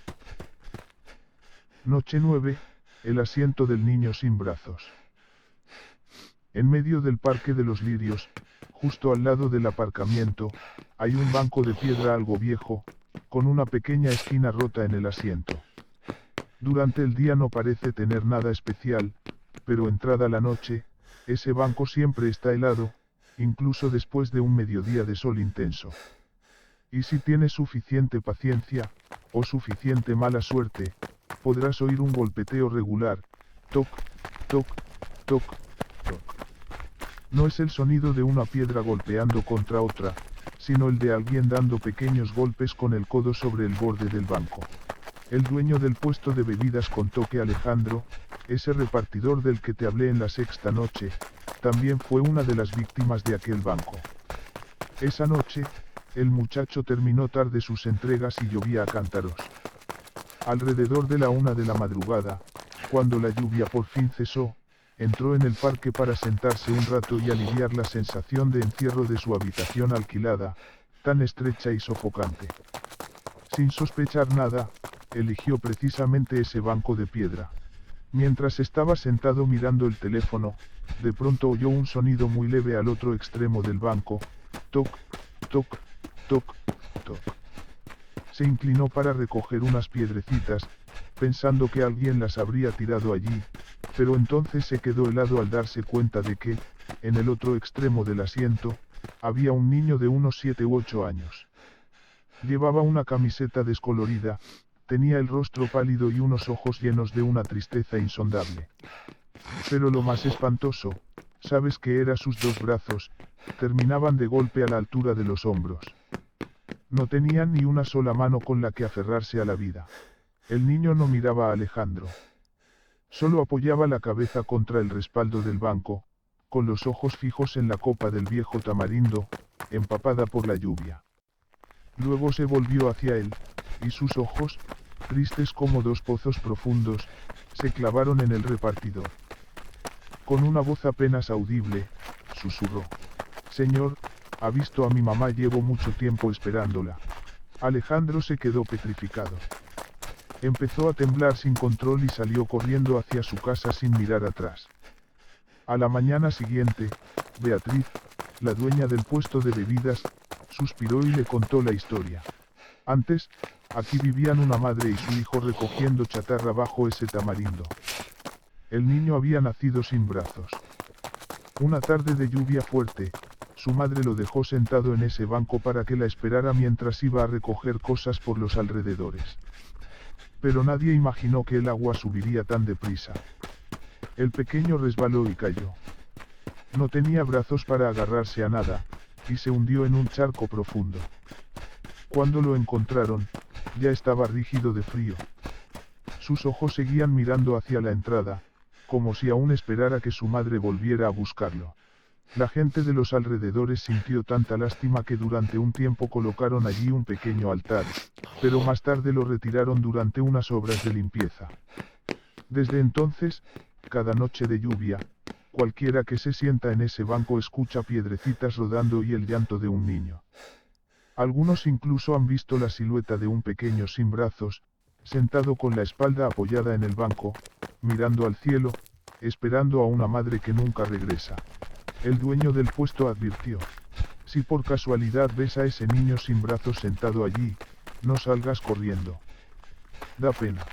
Noche 9, el asiento del niño sin brazos. En medio del Parque de los Lirios, justo al lado del aparcamiento, hay un banco de piedra algo viejo, con una pequeña esquina rota en el asiento. Durante el día no parece tener nada especial, pero entrada la noche, ese banco siempre está helado, incluso después de un mediodía de sol intenso. Y si tienes suficiente paciencia, o suficiente mala suerte, podrás oír un golpeteo regular, toc, toc, toc, toc. No es el sonido de una piedra golpeando contra otra, sino el de alguien dando pequeños golpes con el codo sobre el borde del banco. El dueño del puesto de bebidas contó que Alejandro, ese repartidor del que te hablé en la sexta noche, también fue una de las víctimas de aquel banco. Esa noche, el muchacho terminó tarde sus entregas y llovía a cántaros. Alrededor de la 1 de la madrugada, cuando la lluvia por fin cesó, entró en el parque para sentarse un rato y aliviar la sensación de encierro de su habitación alquilada, tan estrecha y sofocante. Sin sospechar nada, eligió precisamente ese banco de piedra. Mientras estaba sentado mirando el teléfono, de pronto oyó un sonido muy leve al otro extremo del banco, toc, toc, toc, toc. Se inclinó para recoger unas piedrecitas, pensando que alguien las habría tirado allí, pero entonces se quedó helado al darse cuenta de que, en el otro extremo del asiento, había un niño de unos 7 u 8 años. Llevaba una camiseta descolorida, tenía el rostro pálido y unos ojos llenos de una tristeza insondable. Pero lo más espantoso, ¿sabes qué era? Sus dos brazos, terminaban de golpe a la altura de los hombros. No tenían ni una sola mano con la que aferrarse a la vida. El niño no miraba a Alejandro. Solo apoyaba la cabeza contra el respaldo del banco, con los ojos fijos en la copa del viejo tamarindo, empapada por la lluvia. Luego se volvió hacia él, y sus ojos, tristes como dos pozos profundos, se clavaron en el repartidor. Con una voz apenas audible, susurró: «Señor, ¿ha visto a mi mamá? Llevo mucho tiempo esperándola». Alejandro se quedó petrificado. Empezó a temblar sin control y salió corriendo hacia su casa sin mirar atrás. A la mañana siguiente, Beatriz, la dueña del puesto de bebidas, suspiró y le contó la historia. Antes, aquí vivían una madre y su hijo recogiendo chatarra bajo ese tamarindo. El niño había nacido sin brazos. Una tarde de lluvia fuerte, su madre lo dejó sentado en ese banco para que la esperara mientras iba a recoger cosas por los alrededores. Pero nadie imaginó que el agua subiría tan deprisa. El pequeño resbaló y cayó. No tenía brazos para agarrarse a nada, y se hundió en un charco profundo. Cuando lo encontraron, ya estaba rígido de frío. Sus ojos seguían mirando hacia la entrada, como si aún esperara que su madre volviera a buscarlo. La gente de los alrededores sintió tanta lástima que durante un tiempo colocaron allí un pequeño altar, pero más tarde lo retiraron durante unas obras de limpieza. Desde entonces, cada noche de lluvia, cualquiera que se sienta en ese banco escucha piedrecitas rodando y el llanto de un niño. Algunos incluso han visto la silueta de un pequeño sin brazos, sentado con la espalda apoyada en el banco, mirando al cielo, esperando a una madre que nunca regresa. El dueño del puesto advirtió: «Si por casualidad ves a ese niño sin brazos sentado allí, no salgas corriendo. Da pena.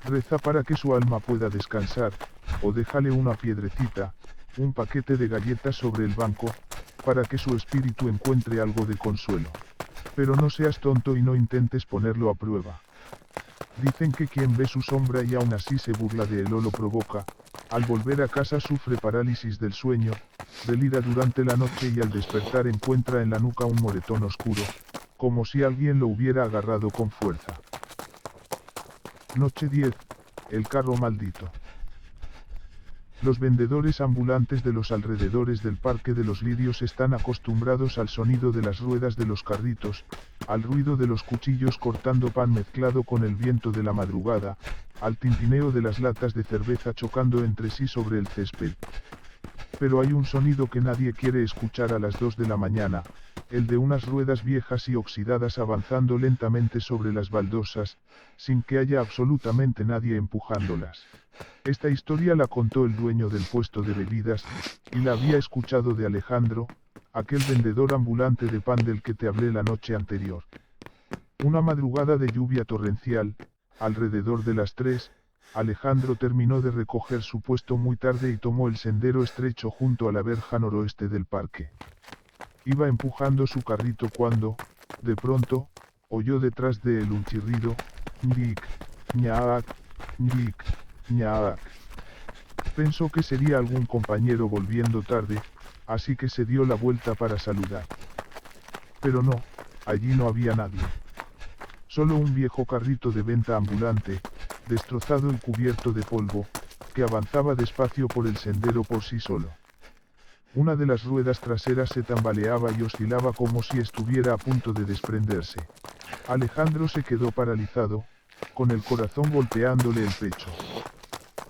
Reza para que su alma pueda descansar, o déjale una piedrecita, un paquete de galletas sobre el banco, para que su espíritu encuentre algo de consuelo. Pero no seas tonto y no intentes ponerlo a prueba». Dicen que quien ve su sombra y aún así se burla de él o lo provoca, al volver a casa sufre parálisis del sueño, delira durante la noche y al despertar encuentra en la nuca un moretón oscuro, como si alguien lo hubiera agarrado con fuerza. Noche 10. El carro maldito. Los vendedores ambulantes de los alrededores del Parque de los Lirios están acostumbrados al sonido de las ruedas de los carritos, al ruido de los cuchillos cortando pan mezclado con el viento de la madrugada, al tintineo de las latas de cerveza chocando entre sí sobre el césped. Pero hay un sonido que nadie quiere escuchar a las 2 de la mañana, el de unas ruedas viejas y oxidadas avanzando lentamente sobre las baldosas, sin que haya absolutamente nadie empujándolas. Esta historia la contó el dueño del puesto de bebidas, y la había escuchado de Alejandro, aquel vendedor ambulante de pan del que te hablé la noche anterior. Una madrugada de lluvia torrencial, alrededor de las 3, Alejandro terminó de recoger su puesto muy tarde y tomó el sendero estrecho junto a la verja noroeste del parque. Iba empujando su carrito cuando, de pronto, oyó detrás de él un chirrido, ñic, ñaak, ñic, ñaak. Pensó que sería algún compañero volviendo tarde, así que se dio la vuelta para saludar. Pero no, allí no había nadie. Solo un viejo carrito de venta ambulante, destrozado y cubierto de polvo, que avanzaba despacio por el sendero por sí solo. Una de las ruedas traseras se tambaleaba y oscilaba como si estuviera a punto de desprenderse. Alejandro se quedó paralizado, con el corazón golpeándole el pecho.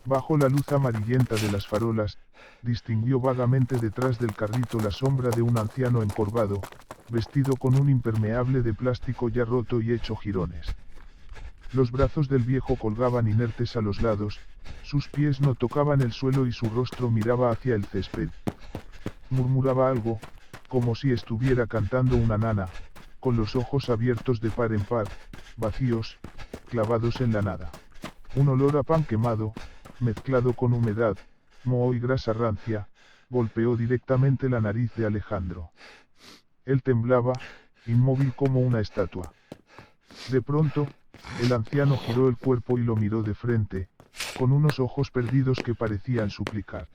Bajo la luz amarillenta de las farolas, distinguió vagamente detrás del carrito la sombra de un anciano encorvado, vestido con un impermeable de plástico ya roto y hecho jirones. Los brazos del viejo colgaban inertes a los lados, sus pies no tocaban el suelo y su rostro miraba hacia el césped. Murmuraba algo, como si estuviera cantando una nana, con los ojos abiertos de par en par, vacíos, clavados en la nada. Un olor a pan quemado, mezclado con humedad, moho y grasa rancia, golpeó directamente la nariz de Alejandro. Él temblaba, inmóvil como una estatua. De pronto, el anciano giró el cuerpo y lo miró de frente, con unos ojos perdidos que parecían suplicar.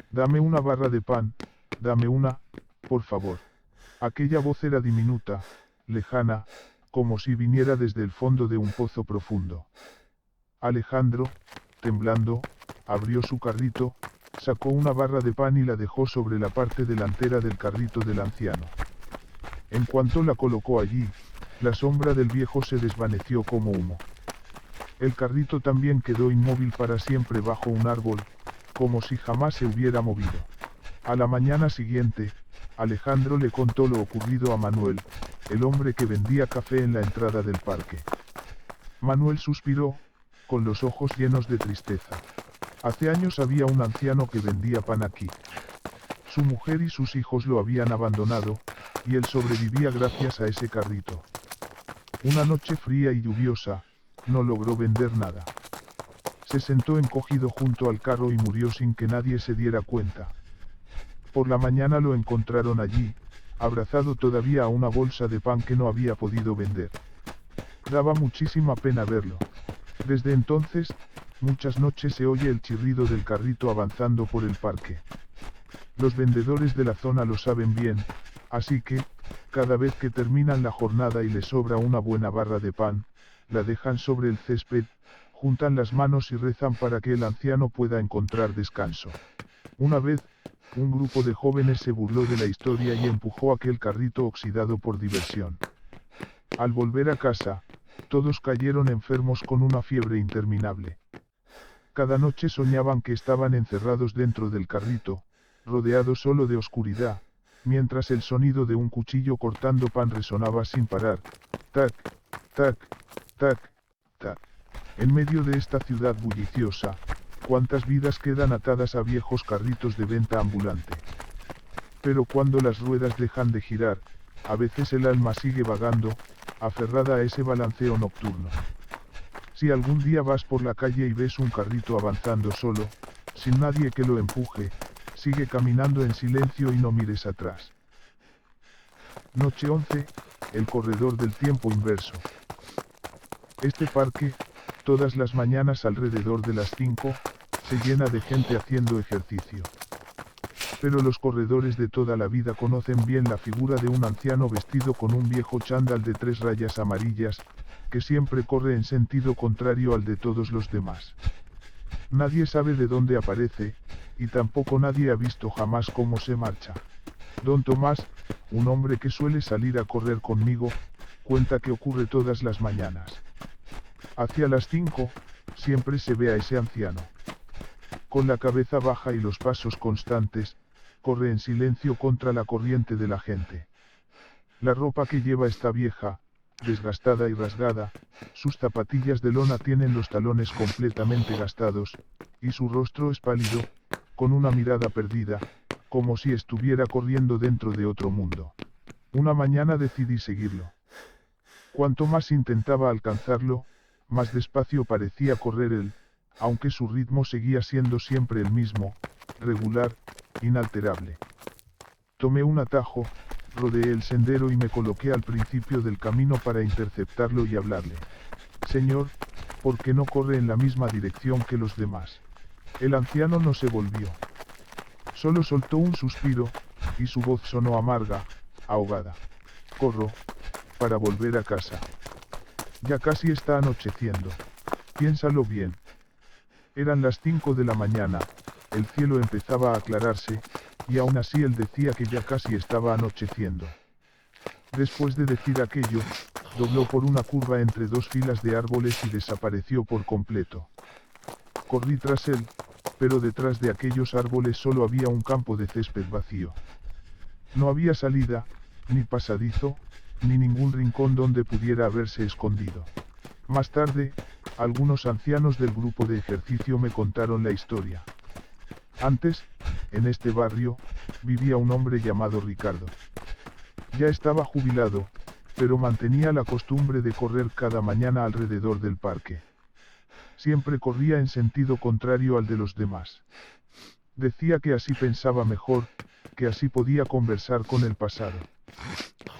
«Dame una barra de pan, dame una, por favor». Aquella voz era diminuta, lejana, como si viniera desde el fondo de un pozo profundo. Alejandro, temblando, abrió su carrito, sacó una barra de pan y la dejó sobre la parte delantera del carrito del anciano. En cuanto la colocó allí, la sombra del viejo se desvaneció como humo. El carrito también quedó inmóvil para siempre bajo un árbol, como si jamás se hubiera movido. A la mañana siguiente, Alejandro le contó lo ocurrido a Manuel, el hombre que vendía café en la entrada del parque. Manuel suspiró, con los ojos llenos de tristeza. Hace años había un anciano que vendía pan aquí. Su mujer y sus hijos lo habían abandonado, y él sobrevivía gracias a ese carrito. Una noche fría y lluviosa, no logró vender nada. Se sentó encogido junto al carro y murió sin que nadie se diera cuenta. Por la mañana lo encontraron allí, abrazado todavía a una bolsa de pan que no había podido vender. Daba muchísima pena verlo. Desde entonces, muchas noches se oye el chirrido del carrito avanzando por el parque. Los vendedores de la zona lo saben bien, así que, cada vez que terminan la jornada y les sobra una buena barra de pan, la dejan sobre el césped, juntan las manos y rezan para que el anciano pueda encontrar descanso. Una vez, un grupo de jóvenes se burló de la historia y empujó aquel carrito oxidado por diversión. Al volver a casa, todos cayeron enfermos con una fiebre interminable. Cada noche soñaban que estaban encerrados dentro del carrito, rodeados solo de oscuridad, mientras el sonido de un cuchillo cortando pan resonaba sin parar, tac, tac, tac, tac. En medio de esta ciudad bulliciosa, ¿cuántas vidas quedan atadas a viejos carritos de venta ambulante? Pero cuando las ruedas dejan de girar, a veces el alma sigue vagando, aferrada a ese balanceo nocturno. Si algún día vas por la calle y ves un carrito avanzando solo, sin nadie que lo empuje, sigue caminando en silencio y no mires atrás. Noche 11, el corredor del tiempo inverso. Este parque, todas las mañanas alrededor de las 5, se llena de gente haciendo ejercicio. Pero los corredores de toda la vida conocen bien la figura de un anciano vestido con un viejo chándal de 3 rayas amarillas, que siempre corre en sentido contrario al de todos los demás. Nadie sabe de dónde aparece, y tampoco nadie ha visto jamás cómo se marcha. Don Tomás, un hombre que suele salir a correr conmigo, cuenta que ocurre todas las mañanas. Hacia las 5, siempre se ve a ese anciano. Con la cabeza baja y los pasos constantes, corre en silencio contra la corriente de la gente. La ropa que lleva está vieja, desgastada y rasgada, sus zapatillas de lona tienen los talones completamente gastados, y su rostro es pálido, con una mirada perdida, como si estuviera corriendo dentro de otro mundo. Una mañana decidí seguirlo. Cuanto más intentaba alcanzarlo, más despacio parecía correr él, aunque su ritmo seguía siendo siempre el mismo, regular, inalterable. Tomé un atajo, rodeé el sendero y me coloqué al principio del camino para interceptarlo y hablarle. Señor, ¿por qué no corre en la misma dirección que los demás? El anciano no se volvió. Solo soltó un suspiro, y su voz sonó amarga, ahogada. Corro, para volver a casa. Ya casi está anocheciendo. Piénsalo bien. Eran las 5 de la mañana, el cielo empezaba a aclararse, y aún así él decía que ya casi estaba anocheciendo. Después de decir aquello, dobló por una curva entre dos filas de árboles y desapareció por completo. Corrí tras él, pero detrás de aquellos árboles solo había un campo de césped vacío. No había salida, ni pasadizo, ni ningún rincón donde pudiera haberse escondido. Más tarde, algunos ancianos del grupo de ejercicio me contaron la historia. Antes, en este barrio, vivía un hombre llamado Ricardo. Ya estaba jubilado, pero mantenía la costumbre de correr cada mañana alrededor del parque. Siempre corría en sentido contrario al de los demás. Decía que así pensaba mejor, que así podía conversar con el pasado.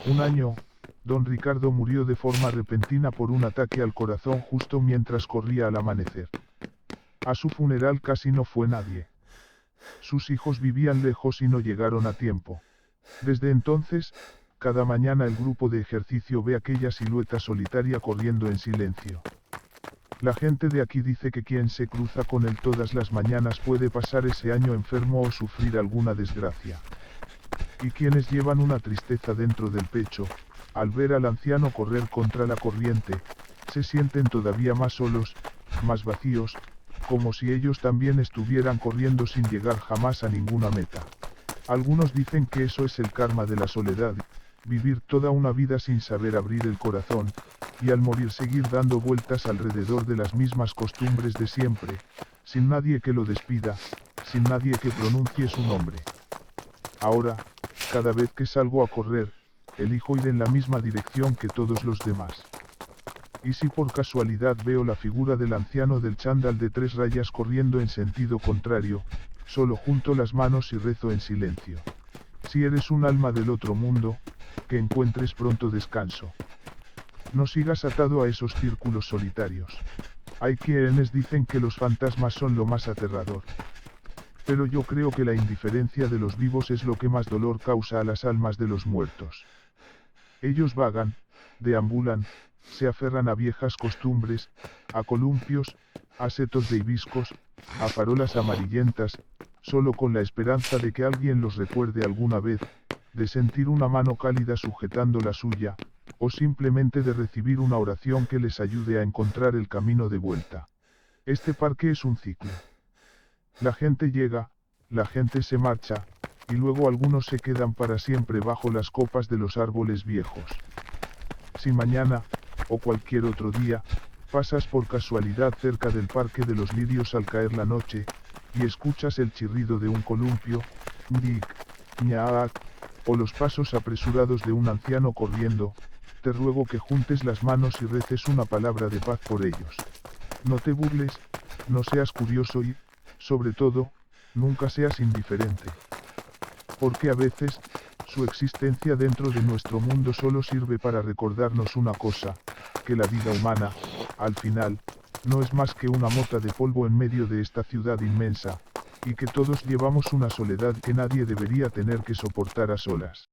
Un año, don Ricardo murió de forma repentina por un ataque al corazón justo mientras corría al amanecer. A su funeral casi no fue nadie. Sus hijos vivían lejos y no llegaron a tiempo. Desde entonces, cada mañana el grupo de ejercicio ve aquella silueta solitaria corriendo en silencio. La gente de aquí dice que quien se cruza con él todas las mañanas puede pasar ese año enfermo o sufrir alguna desgracia. Y quienes llevan una tristeza dentro del pecho, al ver al anciano correr contra la corriente, se sienten todavía más solos, más vacíos, como si ellos también estuvieran corriendo sin llegar jamás a ninguna meta. Algunos dicen que eso es el karma de la soledad, vivir toda una vida sin saber abrir el corazón, y al morir seguir dando vueltas alrededor de las mismas costumbres de siempre, sin nadie que lo despida, sin nadie que pronuncie su nombre. Ahora, cada vez que salgo a correr, elijo ir en la misma dirección que todos los demás. Y si por casualidad veo la figura del anciano del chándal de 3 rayas corriendo en sentido contrario, solo junto las manos y rezo en silencio. Si eres un alma del otro mundo, que encuentres pronto descanso. No sigas atado a esos círculos solitarios. Hay quienes dicen que los fantasmas son lo más aterrador. Pero yo creo que la indiferencia de los vivos es lo que más dolor causa a las almas de los muertos. Ellos vagan, deambulan, se aferran a viejas costumbres, a columpios, a setos de hibiscos, a farolas amarillentas, solo con la esperanza de que alguien los recuerde alguna vez, de sentir una mano cálida sujetando la suya, o simplemente de recibir una oración que les ayude a encontrar el camino de vuelta. Este parque es un ciclo. La gente llega, la gente se marcha, y luego algunos se quedan para siempre bajo las copas de los árboles viejos. Si mañana, o cualquier otro día, pasas por casualidad cerca del Parque de los Lirios al caer la noche, y escuchas el chirrido de un columpio, dik, ñaak, o los pasos apresurados de un anciano corriendo, te ruego que juntes las manos y reces una palabra de paz por ellos. No te burles, no seas curioso y, sobre todo, nunca seas indiferente. Porque a veces, su existencia dentro de nuestro mundo solo sirve para recordarnos una cosa, que la vida humana, al final, no es más que una mota de polvo en medio de esta ciudad inmensa, y que todos llevamos una soledad que nadie debería tener que soportar a solas.